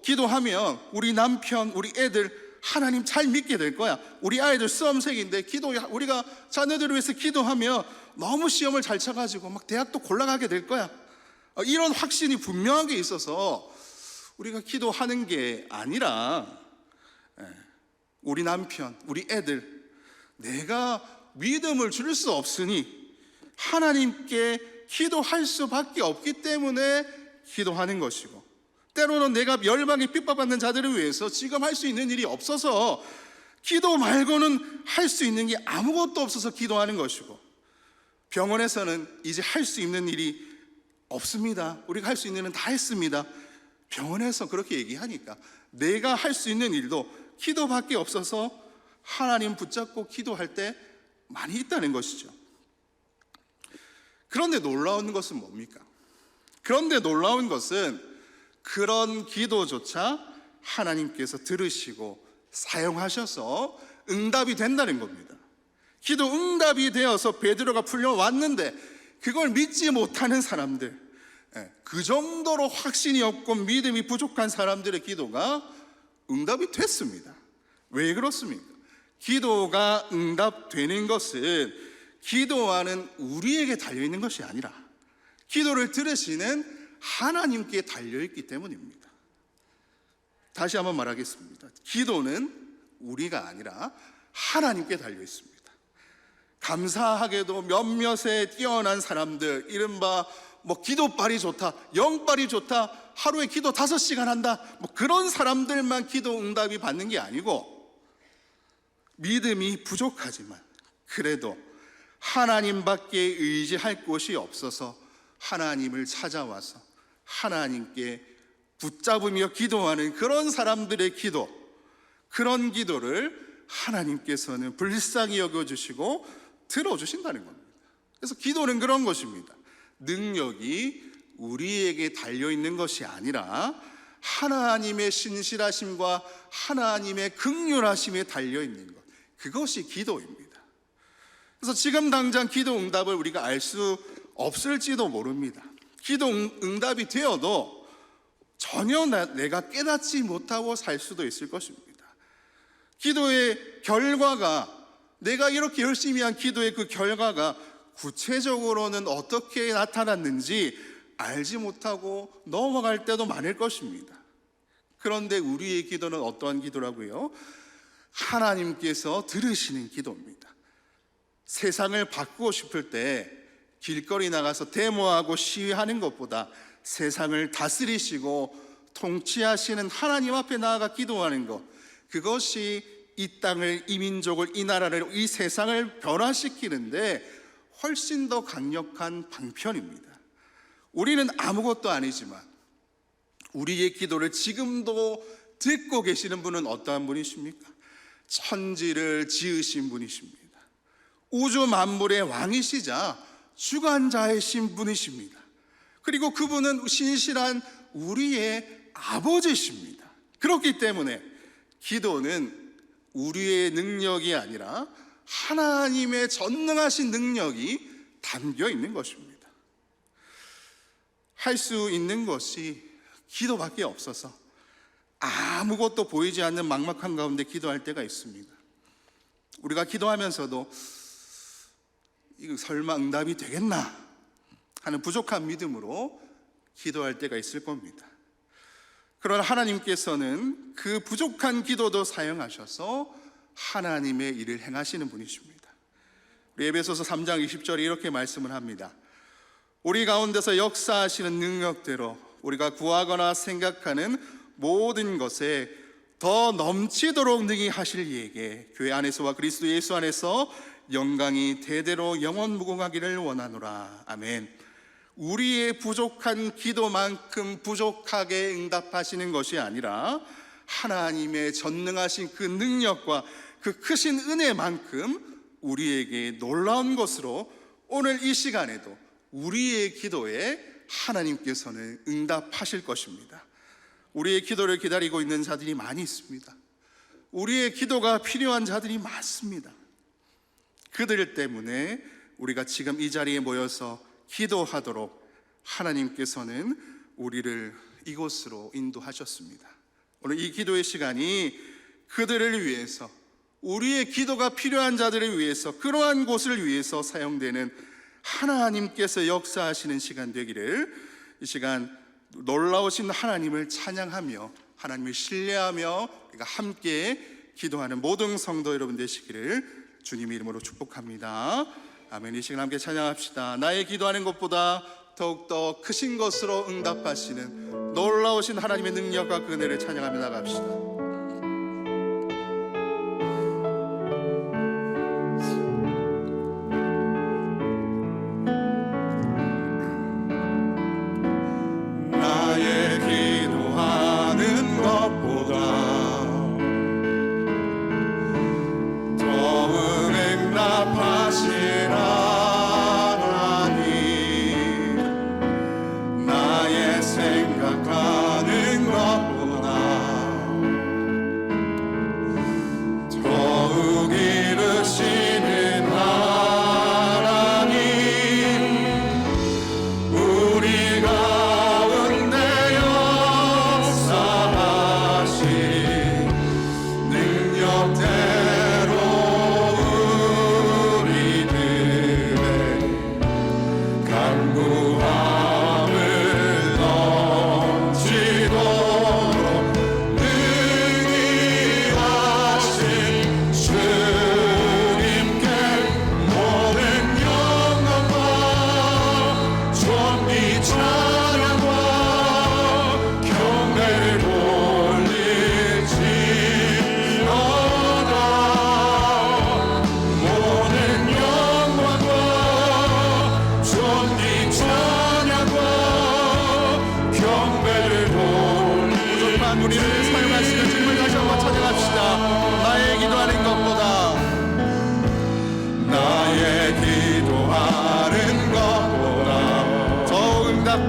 기도하면 우리 남편, 우리 애들 하나님 잘 믿게 될 거야. 우리 아이들 수험생인데 우리가 자녀들을 위해서 기도하면 너무 시험을 잘 쳐가지고 막 대학도 골라가게 될 거야. 이런 확신이 분명하게 있어서 우리가 기도하는 게 아니라 우리 남편, 우리 애들, 내가 믿음을 줄 수 없으니 하나님께 기도할 수밖에 없기 때문에 기도하는 것이고, 때로는 내가 멸망에 핍박받는 자들을 위해서 지금 할 수 있는 일이 없어서 기도 말고는 할 수 있는 게 아무것도 없어서 기도하는 것이고, 병원에서는 이제 할 수 있는 일이 없습니다. 우리가 할 수 있는 일은 다 했습니다. 병원에서 그렇게 얘기하니까 내가 할 수 있는 일도 기도밖에 없어서 하나님 붙잡고 기도할 때 많이 있다는 것이죠. 그런데 놀라운 것은 뭡니까? 그런데 놀라운 것은 그런 기도조차 하나님께서 들으시고 사용하셔서 응답이 된다는 겁니다. 기도 응답이 되어서 베드로가 풀려왔는데 그걸 믿지 못하는 사람들, 그 정도로 확신이 없고 믿음이 부족한 사람들의 기도가 응답이 됐습니다. 왜 그렇습니까? 기도가 응답되는 것은 기도하는 우리에게 달려있는 것이 아니라 기도를 들으시는 하나님께 달려있기 때문입니다. 다시 한번 말하겠습니다. 기도는 우리가 아니라 하나님께 달려있습니다. 감사하게도 몇몇의 뛰어난 사람들, 이른바 기도빨이 좋다, 영빨이 좋다, 하루에 기도 5시간 한다, 그런 사람들만 기도 응답이 받는 게 아니고, 믿음이 부족하지만 그래도 하나님밖에 의지할 곳이 없어서 하나님을 찾아와서 하나님께 붙잡으며 기도하는 그런 사람들의 기도, 그런 기도를 하나님께서는 불쌍히 여겨주시고 들어주신다는 겁니다. 그래서 기도는 그런 것입니다. 능력이 우리에게 달려있는 것이 아니라 하나님의 신실하심과 하나님의 긍휼하심에 달려있는 것, 그것이 기도입니다. 그래서 지금 당장 기도 응답을 우리가 알 수 없을지도 모릅니다. 기도 응답이 되어도 전혀 내가 깨닫지 못하고 살 수도 있을 것입니다. 기도의 결과가, 내가 이렇게 열심히 한 기도의 그 결과가 구체적으로는 어떻게 나타났는지 알지 못하고 넘어갈 때도 많을 것입니다. 그런데 우리의 기도는 어떠한 기도라고요? 하나님께서 들으시는 기도입니다. 세상을 바꾸고 싶을 때 길거리 나가서 데모하고 시위하는 것보다 세상을 다스리시고 통치하시는 하나님 앞에 나아가 기도하는 것, 그것이 이 땅을, 이 민족을, 이 나라를, 이 세상을 변화시키는데 훨씬 더 강력한 방편입니다. 우리는 아무것도 아니지만 우리의 기도를 지금도 듣고 계시는 분은 어떠한 분이십니까? 천지를 지으신 분이십니다. 우주 만물의 왕이시자 주관자이신 분이십니다. 그리고 그분은 신실한 우리의 아버지십니다. 그렇기 때문에 기도는 우리의 능력이 아니라 하나님의 전능하신 능력이 담겨 있는 것입니다. 할 수 있는 것이 기도밖에 없어서 아무것도 보이지 않는 막막한 가운데 기도할 때가 있습니다. 우리가 기도하면서도 이거 설마 응답이 되겠나 하는 부족한 믿음으로 기도할 때가 있을 겁니다. 그러나 하나님께서는 그 부족한 기도도 사용하셔서 하나님의 일을 행하시는 분이십니다. 우리 에베소서 3장 20절에 이렇게 말씀을 합니다. 우리 가운데서 역사하시는 능력대로 우리가 구하거나 생각하는 모든 것에 더 넘치도록 능히 하실 이에게 교회 안에서와 그리스도 예수 안에서 영광이 대대로 영원무궁하기를 원하노라. 아멘. 우리의 부족한 기도만큼 부족하게 응답하시는 것이 아니라 하나님의 전능하신 그 능력과 그 크신 은혜만큼 우리에게 놀라운 것으로 오늘 이 시간에도 우리의 기도에 하나님께서는 응답하실 것입니다. 우리의 기도를 기다리고 있는 자들이 많이 있습니다. 우리의 기도가 필요한 자들이 많습니다. 그들 때문에 우리가 지금 이 자리에 모여서 기도하도록 하나님께서는 우리를 이곳으로 인도하셨습니다. 오늘 이 기도의 시간이 그들을 위해서, 우리의 기도가 필요한 자들을 위해서, 그러한 곳을 위해서 사용되는 하나님께서 역사하시는 시간 되기를, 이 시간 놀라우신 하나님을 찬양하며 하나님을 신뢰하며 우리가 함께 기도하는 모든 성도 여러분 되시기를 주님의 이름으로 축복합니다. 아멘. 이 시간 함께 찬양합시다. 나의 기도하는 것보다 더욱더 크신 것으로 응답하시는 놀라우신 하나님의 능력과 그 은혜를 찬양하며 나갑시다. 나의 기도하는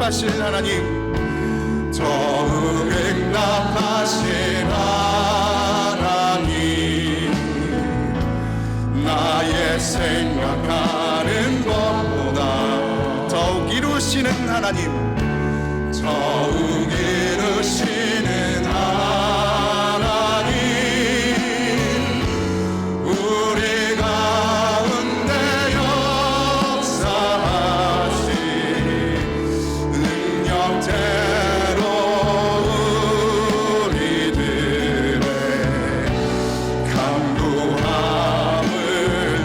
응답하실 하나님, 더욱 응답하실 하나님, 나의 생각하는 것보다 더욱 이루시는 하나님, 더욱 이루시는 하나님, 우리 가운데 역사하신 능력대로 우리들의 강구함을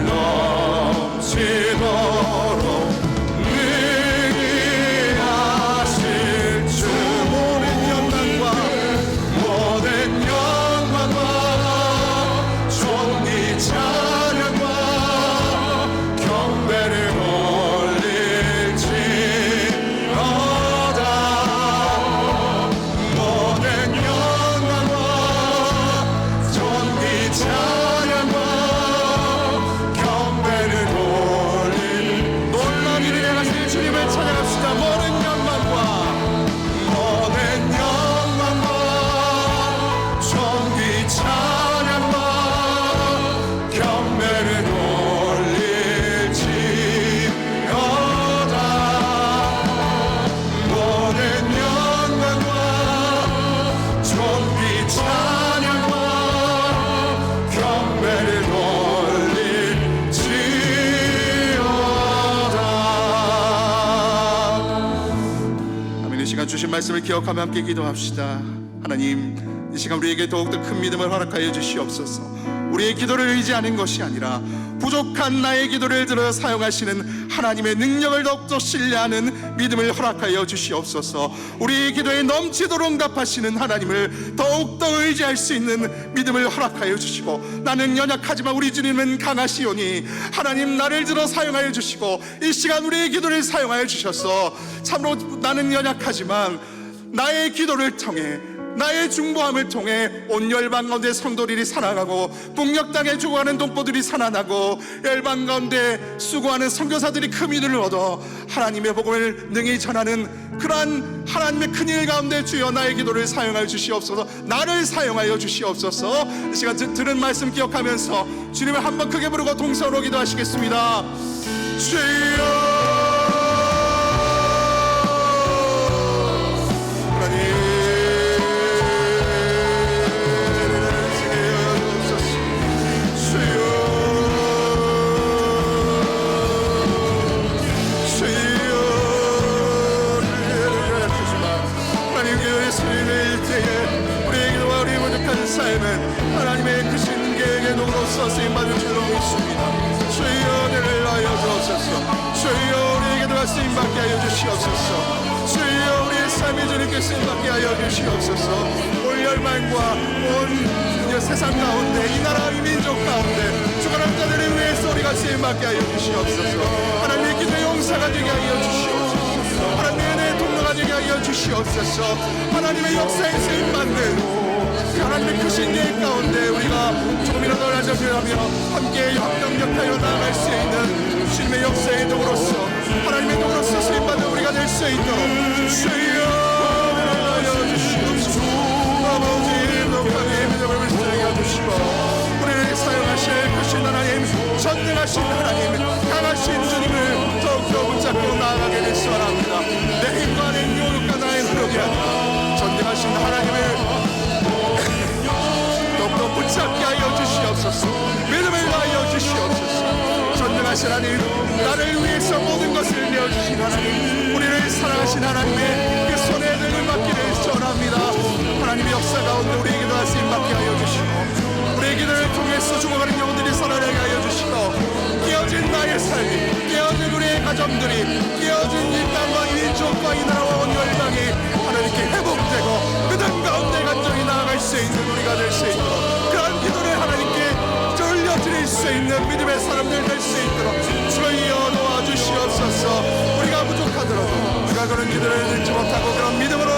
넘치도록 능히 하실 주, 모든 영광과 존귀 찬양과 경배를 올릴지어다. 모든 영광과 존귀 찬양과 경배를 올릴 놀라운 일을 행하실 주님을 찬양합시다. 모든 영광과 존귀 찬양과 경배를 올릴지어다. 모든 영광과 존귀 찬양과 경배를 올릴지어다. 아멘. 이 시간 주신 말씀을 기억하며 함께 기도합시다. 하나님, 이 시간 우리에게 더욱더 큰 믿음을 허락하여 주시옵소서. 우리의 기도를 의지하는 것이 아니라 부족한 나의 기도를 들어 사용하시는 하나님의 능력을 더욱더 신뢰하는 믿음을 허락하여 주시옵소서. 우리의 기도에 넘치도록 응답하시는 하나님을 더욱더 의지할 수 있는 믿음을 허락하여 주시고, 나는 연약하지만 우리 주님은 강하시오니 하나님 나를 들어 사용하여 주시고, 이 시간 우리의 기도를 사용하여 주셔서 참으로 나는 연약하지만 나의 기도를 통해, 나의 중보함을 통해 온 열방 가운데 성도들이 살아가고, 북녘 땅에 죽어가는 동포들이 살아나고, 열방 가운데 수고하는 선교사들이 큰 믿음을 얻어 하나님의 복음을 능히 전하는 그러한 하나님의 큰일 가운데 주여 나의 기도를 사용하여 주시옵소서. 나를 사용하여 주시옵소서. 이 시간 들은 말씀 기억하면서 주님을 한번 크게 부르고 동서로 기도하시겠습니다. 주여, 삶은 하나님의 크신 계획의 도구로서 쓰임받을 줄로 믿습니다. 주여 은혜를 하여 주옵소서. 주여 우리에게도 쓰임받게 하여 주시옵소서. 주여 우리의 삶이 주님께 쓰임받게 하여 주시옵소서. 올 열방과 온 세상 가운데, 이 나라 이 민족 가운데 죽어난 자들을 위해서 우리가 쓰임받게 하여 주시옵소서. 하나님의 기도의 용사가 되게 하여 주시옵소서. 하나님의 은혜의 통로가 되게 하여 주시옵소서. 하나님의 역사에 쓰임받는 하나님의 크신 계획 가운데 우리가 조금이라도 나아가며 함께 협력하여 나아갈 수 있는 주님의 역사의 도구로서, 하나님의 도구로서 쓰임받는 우리가 될 수 있도록 주여 하여 주시옵소서. 아버지 높하게 믿음을 불쌍히 해주시고, 우리를 사용하실 크신 하나님, 전능하신 하나님, 강하신 주님을 더욱더 붙잡고 나아가게 되시 원합니다. 내 힘과 내 능력과 나의 노력이 아니라 전능하신 하나님을 더욱더 붙잡게 하여 주시옵소서. 믿음을 하여 주시옵소서. 전능하신 하나님, 나를 위해서 모든 것을 내어주신 하나님, 우리를 사랑하신 하나님의 그 손에 등을 맡기를 전합니다. 하나님의 역사 가운데 우리에게도 쓰임받게 하여 주시고, 우리의 기도를 통해서 죽어가는 영혼들이 살아나게 하여 주시고, 깨어진 나의 삶이, 깨어진 우리의 가정들이, 깨어진 이 땅과 이 민족과 이 나라와 온 열방이 하나님께 회복되고 믿음 가운데 간절히 나아갈 수 있는 우리가 될 수 있도록, 그런 기도를 하나님께 들려드릴 수 있는 믿음의 사람들 될 수 있도록 주여 도와주시옵소서. 우리가 부족하더라도, 우리가 그런 기도를 듣지 못하고 그런 믿음으로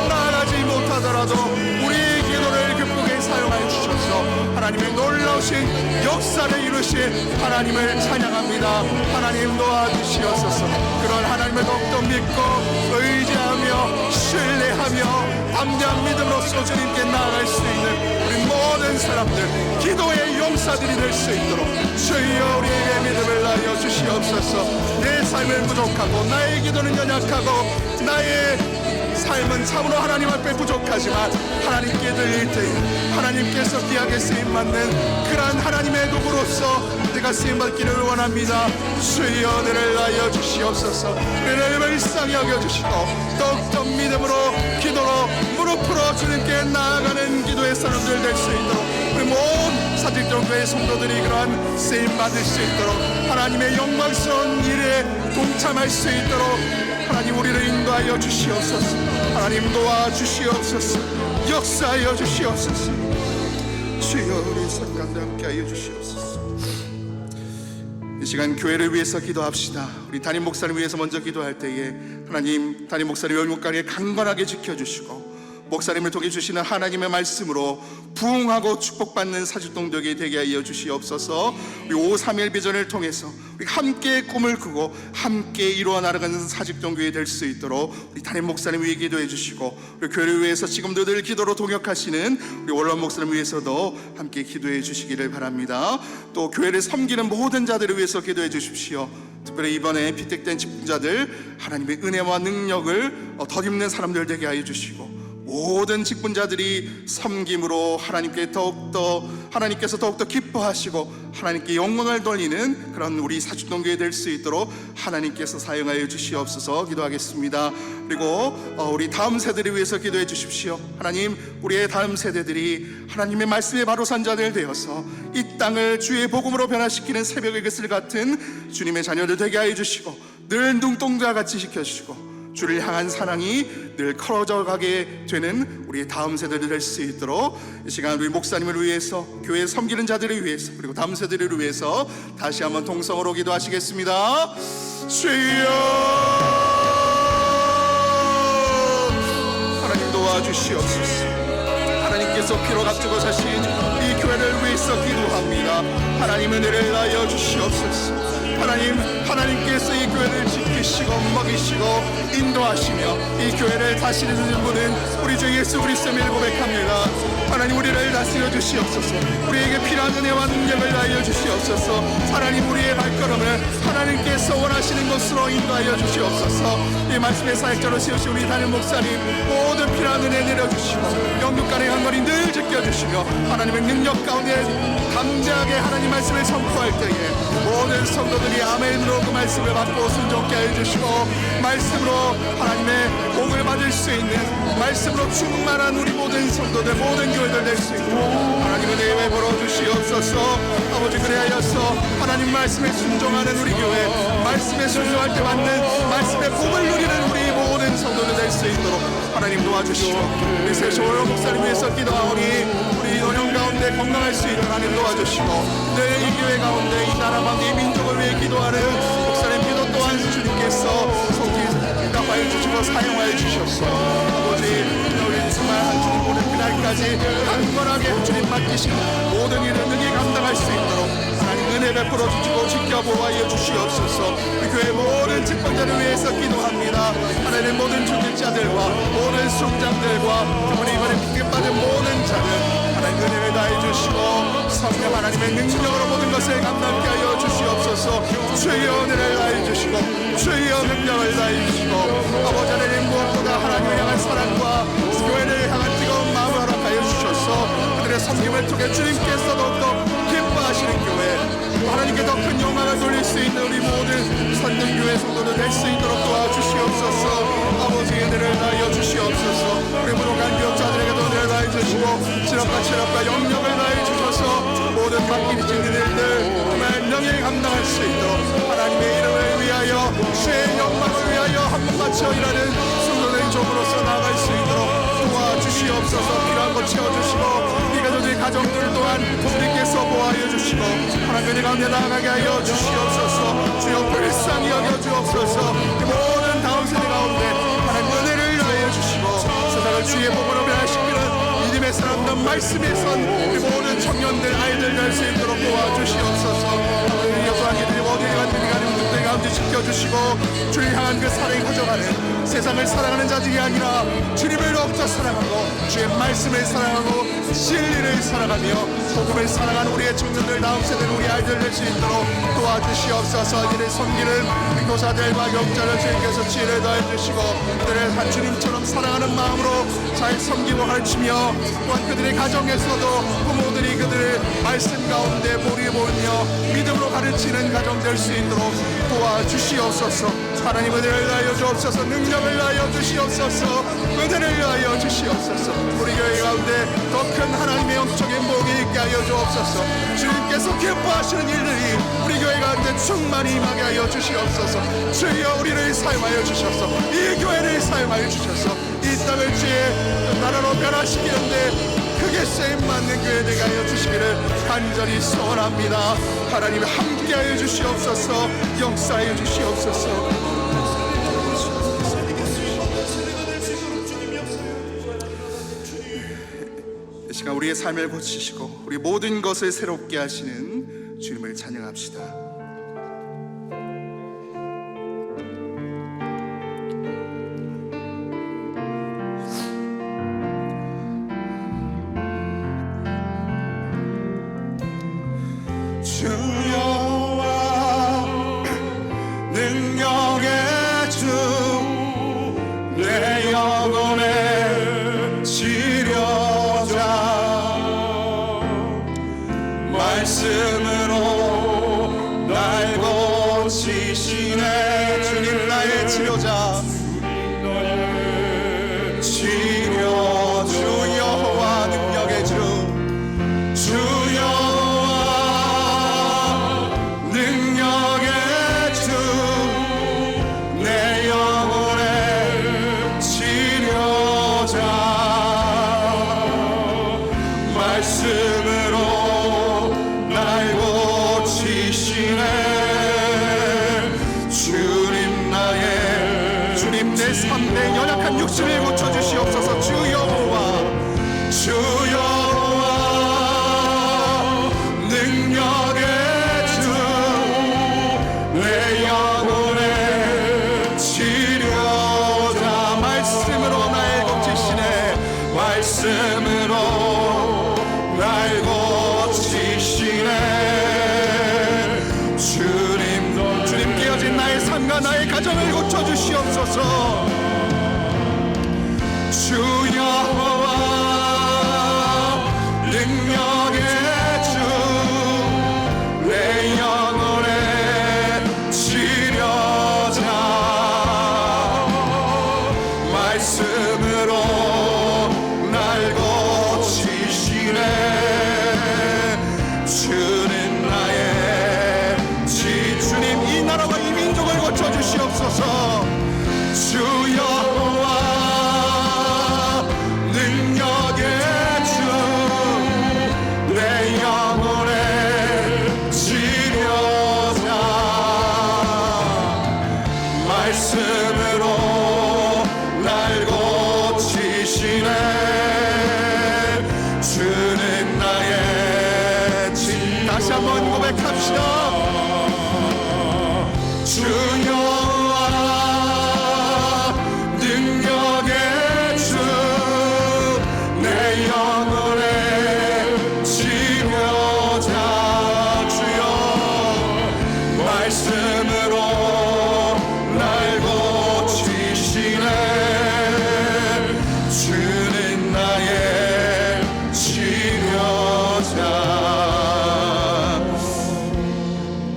나아가지 못하더라도 우리의 기도를 기쁘게 사용하여 주셔서 하나님의 놀라운 놀라우신 역사를 이루신 하나님을 찬양합니다. 하나님 도와주시옵소서. 그런 하나님을 더욱더 믿고 의지하며 신뢰하며 담대한 믿음으로써 주님께 나아갈 수 있는 우리 모든 사람들, 기도의 용사들이 될 수 있도록 주여 우리에게 믿음을 나여 주시옵소서. 내 삶은 부족하고 나의 기도는 연약하고 나의 삶은 참으로 하나님 앞에 부족하지만 하나님께 드릴 때에 하나님께서 귀하게 쓰임받는 그러한 하나님의 도구로서 내가 쓰임받기를 원합니다. 주여 은혜를 나여 주시옵소서. 은혜를 불쌍히 여겨주시고 더욱더 믿음으로 기도로 무릎으로 주님께 나아가는 기도의 사람들 될 수 있도록 우리 모든 사직정교회 성도들이 그러한 쓰임받을 수 있도록 하나님의 영광스러운 일에 동참할 수 있도록 하나님 우리를 인도하여 주시옵소서. 하나님 도와주시옵소서. 역사하여 주시옵소서. 주여 우리 삶 가운데 함께하여 주시옵소서. 이 시간 교회를 위해서 기도합시다. 우리 담임 목사를 위해서 먼저 기도할 때에 하나님 담임 목사를 열목가리에 강건하게 지켜주시고 목사님을 통해 주시는 하나님의 말씀으로 부흥하고 축복받는 사직동력이 되게 하여 주시옵소서. 우리 531 비전을 통해서 우리 함께 꿈을 꾸고 함께 이루어 나아가는 사직동교회 될 수 있도록 우리 담임 목사님 위해 기도해 주시고 우리 교회를 위해서 지금도 늘 기도로 동역하시는 우리 원론 목사님 위해서도 함께 기도해 주시기를 바랍니다. 또 교회를 섬기는 모든 자들을 위해서 기도해 주십시오. 특별히 이번에 피택된 직분자들 하나님의 은혜와 능력을 덧입는 사람들 되게 하여 주시고 모든 직분자들이 섬김으로 하나님께서 더욱더 기뻐하시고 하나님께 영광을 돌리는 그런 우리 사직동교회 될 수 있도록 하나님께서 사용하여 주시옵소서. 기도하겠습니다. 그리고 우리 다음 세대를 위해서 기도해 주십시오. 하나님 우리의 다음 세대들이 하나님의 말씀에 바로 선 자들 되어서 이 땅을 주의 복음으로 변화시키는 새벽의 것을 같은 주님의 자녀들 되게 하여 주시고 늘 눈동자와 같이 지켜주시고 주를 향한 사랑이 늘 커져가게 되는 우리의 다음 세대를 될 수 있도록 이 시간 우리 목사님을 위해서 교회 섬기는 자들을 위해서 그리고 다음 세대를 위해서 다시 한번 동성으로 기도하시겠습니다. 주여 하나님 도와주시옵소서. 하나님께서 피로 값주고 사신 이 교회를 위해서 기도합니다. 하나님 은혜를 나여 주시옵소서. 하나님께서 이 교회를 지키시고 먹이시고 인도하시며 이 교회를 다스리는 분은 우리 주 예수 그리스도를 고백합니다. 하나님 우리를 다스려 주시옵소서. 우리에게 필요한 은혜와 능력을 나여 주시옵소서. 하나님 우리의 발걸음을 하나님께서 원하시는 곳으로 인도하여 주시옵소서. 이 말씀의 사역자로 세우신 우리 담임 목사님 모든 필요한 은혜 내려주시고 영육간의 한거리 늘 지켜주시며 하나님의 능력 가운데 담대하게 하나님 말씀을 선포할 때에 모든 성도들이 아멘으로 그 말씀을 받고 순종케 해주시고 말씀으로 하나님의 복을 받을 수 있는 말씀으로 충만한 우리 모든 성도들 모든 교회들 될 수 있고 하나님의 은혜에 베풀어 주시옵소서. 아버지 그래하여서 하나님 말씀에 순종하는 우리 교회 말씀에 순종할 때 받는 말씀의 복을 누리는 우리 모든 성도들 될 수 있도록 하나님 도와주시고 우리 세쇼로 목사님 위해서 기도하오니 우리 연영 가운데 건강할 수 있도록 하나님 도와주시고 늘 이 교회 가운데 이 나라 방 이 민족을 위해 기도하는 목사님 기도 또한 주님께서 속히 응답하여 주시고 사용하여 주셨소. 아버지 우리 정말 한주를 보는 그날까지 강건하게 주님 맡기신 모든 일을 능히 감당할 수 있도록 하나님 은혜 베풀어 주시고 지켜보아여 주시옵소서. 우리 교회 모든 직분자를 위해서 기도합니다. 하나님 모든 중직자들과 모든 수장들과 특별히 이번에 핑계받은 모든 자들 하나님 은혜를 다해 주시고 성령 하나님의 능력으로 모든 것을 감당케 하여 주시옵소서. 주여 은혜를 다해 주시고 주여 능력을 다해 주시고 아버지 하나님 무엇보다 하나님을 향한 사랑과 교회를 향한 뜨거운 마음을 허락하여 주셔서 그들의 섬김을 통해 주님께서 더욱더 기뻐하시는 교회 하나님께 더 큰 영광을 돌릴 수 있는 우리 모든 선능교회 성도들 될 수 있도록 도와주시옵소서. 아버지 은혜를 다하여 주시옵소서. 우리 무능한 기업자들에게도 은혜를 다해 주시고 체력과 영역을 다해 주셔서 모든 맡기는 일들 정말 명예히 감당할 수 있도록 하나님의 이름을 위하여 주의 영광을 위하여 한번 같이 일하는 성도들의 종으로서 나아갈 수 있도록 도와주시옵소서. 필요한 것 채워주시고 우리 가정들 또한 주님께서 보호하여 주시고 하나님의 가운데 나아가게 하여 주시옵소서. 주여 불쌍히 여겨 주옵소서. 모든 다음 세대 가운데 하나님 은혜를 하여 주시고 세상을 주의 복으로 변화시키는 믿음의 사람들 하나님 말씀에 선 우리 모든 청년들 아이들 될 수 있도록 도와주시옵소서. 여호와께서 어디에 갔든지 가는 그때 가운데 지켜주시고 주를 향한 그 사랑이 가져가는 세상을 사랑하는 자들이 아니라 주님을 더욱더 사랑하고 주의 말씀을 사랑하고 진리를 사랑하며 복음을 사랑하는 우리의 청년들 다음 세대는 우리 아이들 될 수 있도록 도와주시옵소서. 이를 섬기는 교사들과 경자를 주님께서 지혜를 더해주시고 그들을 한 주님처럼 사랑하는 마음으로 잘 섬기고 가르치며 또한 그들의 가정에서도 부모들이 그들을 말씀 가운데 보리 보이며 믿음으로 가르치는 가정 될 수 있도록 도와주시옵소서. 하나님 은혜를 다하여 주옵소서. 능력을 다하여 주시옵소서. 은혜를 다하여 주시옵소서. 우리 교회 가운데 더 큰 하나님의 영적인 복이 있게 하여 주옵소서. 주님께서 기뻐하시는 일들이 우리 교회 가운데 충만히 임하게 하여 주시옵소서. 주여 우리를 사용하여 주셔서 이 교회를 사용하여 주셔서 이 땅을 주의 나라로 변화시키는데 크게 쓰임 받는 교회 되게 하여 주시기를 간절히 소원합니다. 하나님 함께하여 주시옵소서. 역사하여 주시옵소서. 이 시간 우리의 삶을 고치시고 우리 모든 것을 새롭게 하시는 주님을 찬양합시다. 주여와 능력의 주 내 영혼의 치료자 말씀으로 날 고치시네. 주님 나의 치료자 치료 주 여호와 능력의 주 주여와 능력의 주 내 영혼의 치료자 말씀으로 날 고치시네. 주님 내 삶의 연약한 육신을 고쳐주시옵소서. 주 여호와 능력의 주 내 영혼의 치료자 말씀으로 날 고치시네. 말씀으로 날 고치시네. 주님 깨어진 나의 삶과 나의 가정을 고쳐주시옵소서. 주 여호와 능력의 주 내 영혼의 치료자 말씀으로 날 고치시네. 주는 나의 주님 이 나라와 이 민족을 고쳐주시옵소서. 주 여호와 능력의 주 내 영혼의 치료자 말씀으로 날 고치시네. 주는 나의 다시 한번 고백합시다. 주 여호와 능력의 주 내 영혼의 치료자 주여 말씀으로 날 고치시네. 주는 나의 치료자.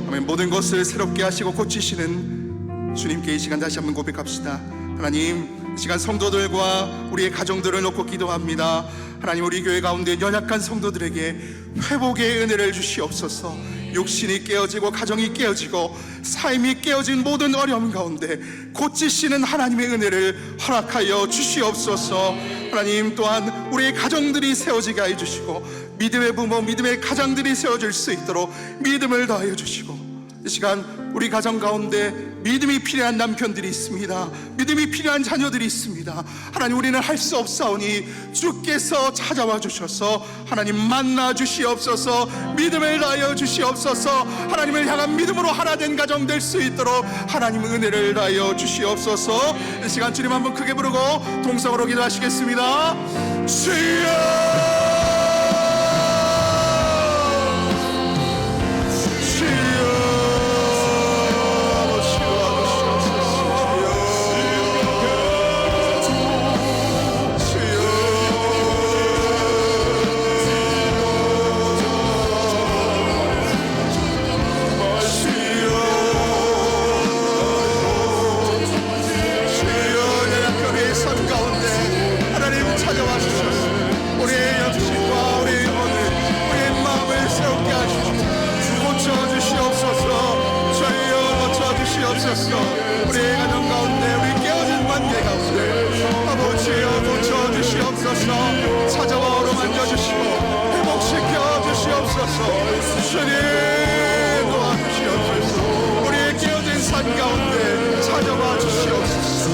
아멘. 모든 것을 새롭게 하시고 고치시는 주님께 이 시간 다시 한번 고백합시다. 하나님 이 시간 성도들과 우리의 가정들을 놓고 기도합니다. 하나님 우리 교회 가운데 연약한 성도들에게 회복의 은혜를 주시옵소서. 육신이 깨어지고 가정이 깨어지고 삶이 깨어진 모든 어려움 가운데 고치시는 하나님의 은혜를 허락하여 주시옵소서. 하나님 또한 우리의 가정들이 세워지게 해주시고 믿음의 부모 믿음의 가장들이 세워질 수 있도록 믿음을 더하여 주시고 이 시간 우리 가정 가운데 믿음이 필요한 남편들이 있습니다. 믿음이 필요한 자녀들이 있습니다. 하나님, 우리는 할 수 없사오니 주께서 찾아와 주셔서 하나님 만나 주시옵소서. 믿음을 다하여 주시옵소서. 하나님을 향한 믿음으로 하나 된 가정 될 수 있도록 하나님 은혜를 다하여 주시옵소서. 이 시간 주님 한번 크게 부르고 동성으로 기도하시겠습니다. 주여, 우리의 가정 가운데, 우리 깨어진 관계 가운데 아버지여 고쳐주시옵소서. 찾아와 어루만져주시고 회복시켜 주시옵소서. 주님 도와주시옵소서. 우리의 깨어진 삶 가운데 찾아와 주시옵소서.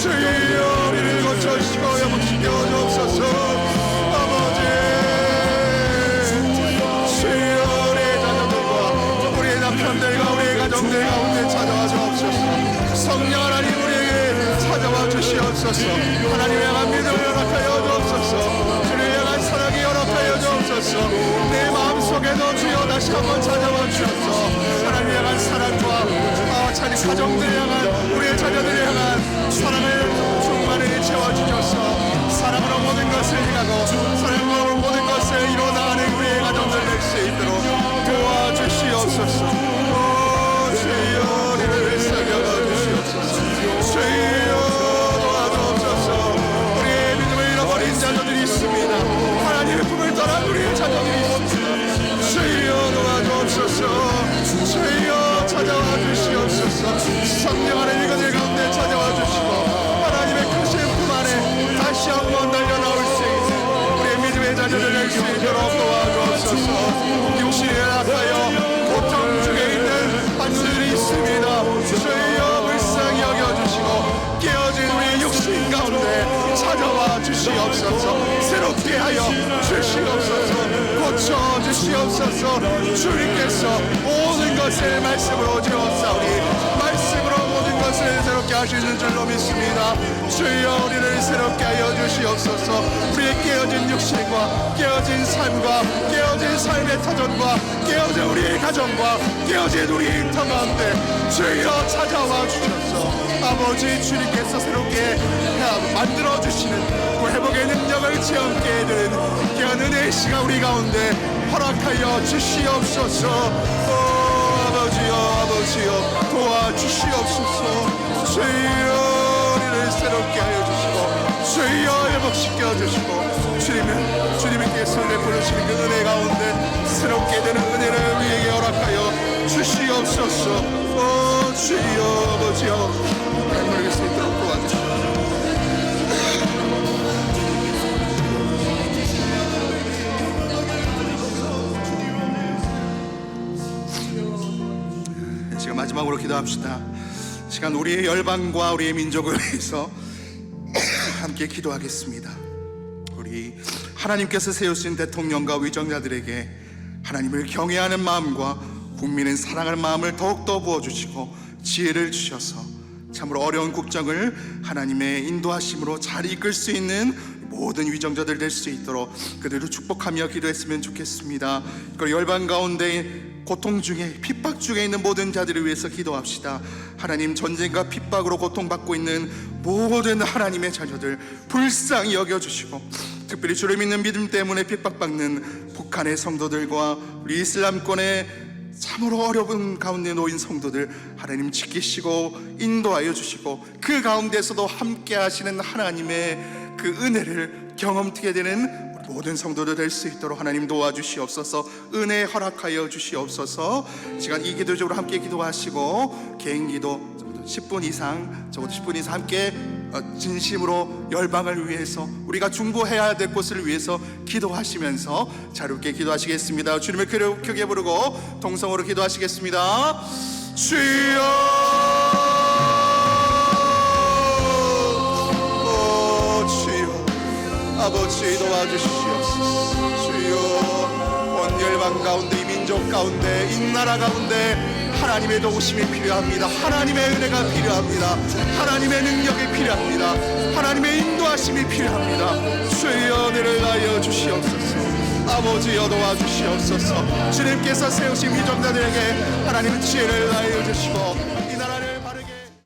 주여 우리를 고쳐주시고 회복시켜 주옵소서. 아버지 주여 우리의 자녀들과 우리의 남편들과 우리의 가정들 가운데 찾아와 주옵소서. 성령 하나님 우리에게 찾아와 주시옵소서. 하나님을 향한 믿음을 허락하여 주옵소서. 주를 향한 사랑이 허락하여 주옵소서. 내 마음속에도 주여 다시 한번 찾아와 주옵소서. 하나님을 향한 사랑과 자녀 가정들을 향한 우리의 자녀들을 향한 사랑을 충만히 채워주셔서 사랑으로 모든 것을 행하고 사랑으로 모든 것을 이뤄나가는 우리의 가정들 될 수 있도록 도와주시옵소서. 주여 우리를 살려가 주시옵소서. 주여 도와주옵소서. 우리의 믿음을 잃어버린 자녀들이 있습니다. 하나님의 품을 떠난 우리의 자녀들이 있습니다. 주여 도와주옵소서. 주여 찾아와 주시옵소서. 성령 하나님 그들 가운데 찾아와 주시고 하나님의 크신 품 안에 다시 한번 달려나올 수 있는 우리의 믿음의 자녀들 될 수 있도록 도와주옵소서. 육신이 약하여 고통 중에 있는 환자들이 있습니다. 주여 불쌍히 여겨주시고 깨어진 우리의 육신 가운데 찾아와 주시옵소서. 새롭게 하여 주시옵소서. 고쳐주시옵소서. 주님께서 모든 것을 말씀으로 지었사오니 말씀으로 모든 것을 새롭게 하시는 줄로 믿습니다. 주여 우리를 새롭게 하여 주시옵소서. 우리의 깨어진 육신과 깨어진 삶과 깨어진 삶의 터전과 깨어진 우리의 가정과 깨어진 우리 인터 가운데 주여 찾아와 주셔서 아버지 주님께서 새롭게 만들어주시는 그 회복의 능력을 체험케 해드리는 귀한 은혜의 시간 우리 가운데 허락하여 주시옵소서. 아버지여 도와주시옵소서. 주여 우리를 새롭게 하여 주시고 주여 회복시켜 주시고 주님께서 베풀으시는 그 은혜 가운데 새롭게 되는 은혜를 우리에게 허락하여 주시옵소서. 주여 아버지여 하나님을 수 있도록 도와주시옵소서. 지금 마지막으로 기도합시다. 시간 우리의 열방과 우리의 민족을 위해서 함께 기도하겠습니다. 우리 하나님께서 세우신 대통령과 위정자들에게 하나님을 경외하는 마음과 국민을 사랑하는 마음을 더욱더 부어주시고 지혜를 주셔서 참으로 어려운 국정을 하나님의 인도하심으로 잘 이끌 수 있는 모든 위정자들 될 수 있도록 그들을 축복하며 기도했으면 좋겠습니다. 그리고 열방 가운데 고통 중에 핍박 중에 있는 모든 자들을 위해서 기도합시다. 하나님, 전쟁과 핍박으로 고통받고 있는 모든 하나님의 자녀들 불쌍히 여겨주시고 특별히 주를 믿는 믿음 때문에 핍박받는 북한의 성도들과 우리 이슬람권의 참으로 어려운 가운데 놓인 성도들 하나님 지키시고 인도하여 주시고 그 가운데서도 함께 하시는 하나님의 그 은혜를 경험하게 되는 모든 성도들 될 수 있도록 하나님 도와주시옵소서. 은혜 허락하여 주시옵소서. 시간 이 기도적으로 함께 기도하시고 개인 기도 10분 이상, 적어도 10분 이상 함께 진심으로 열방을 위해서, 우리가 중보해야 될 곳을 위해서 기도하시면서 자유롭게 기도하시겠습니다. 주님을 크게 부르고 동성으로 기도하시겠습니다. 주여, 주여, 아버지 도와주시옵소서. 주여, 온 열방 가운데, 이 민족 가운데, 이 나라 가운데 하나님의 도우심이 필요합니다. 하나님의 은혜가 필요합니다. 하나님의 능력이 필요합니다. 하나님의 인도하심이 필요합니다. 주의 은혜를 하여 주시옵소서. 아버지여 도와주시옵소서. 주님께서 세우신 이 종자들에게 하나님의 지혜를 하여 주시고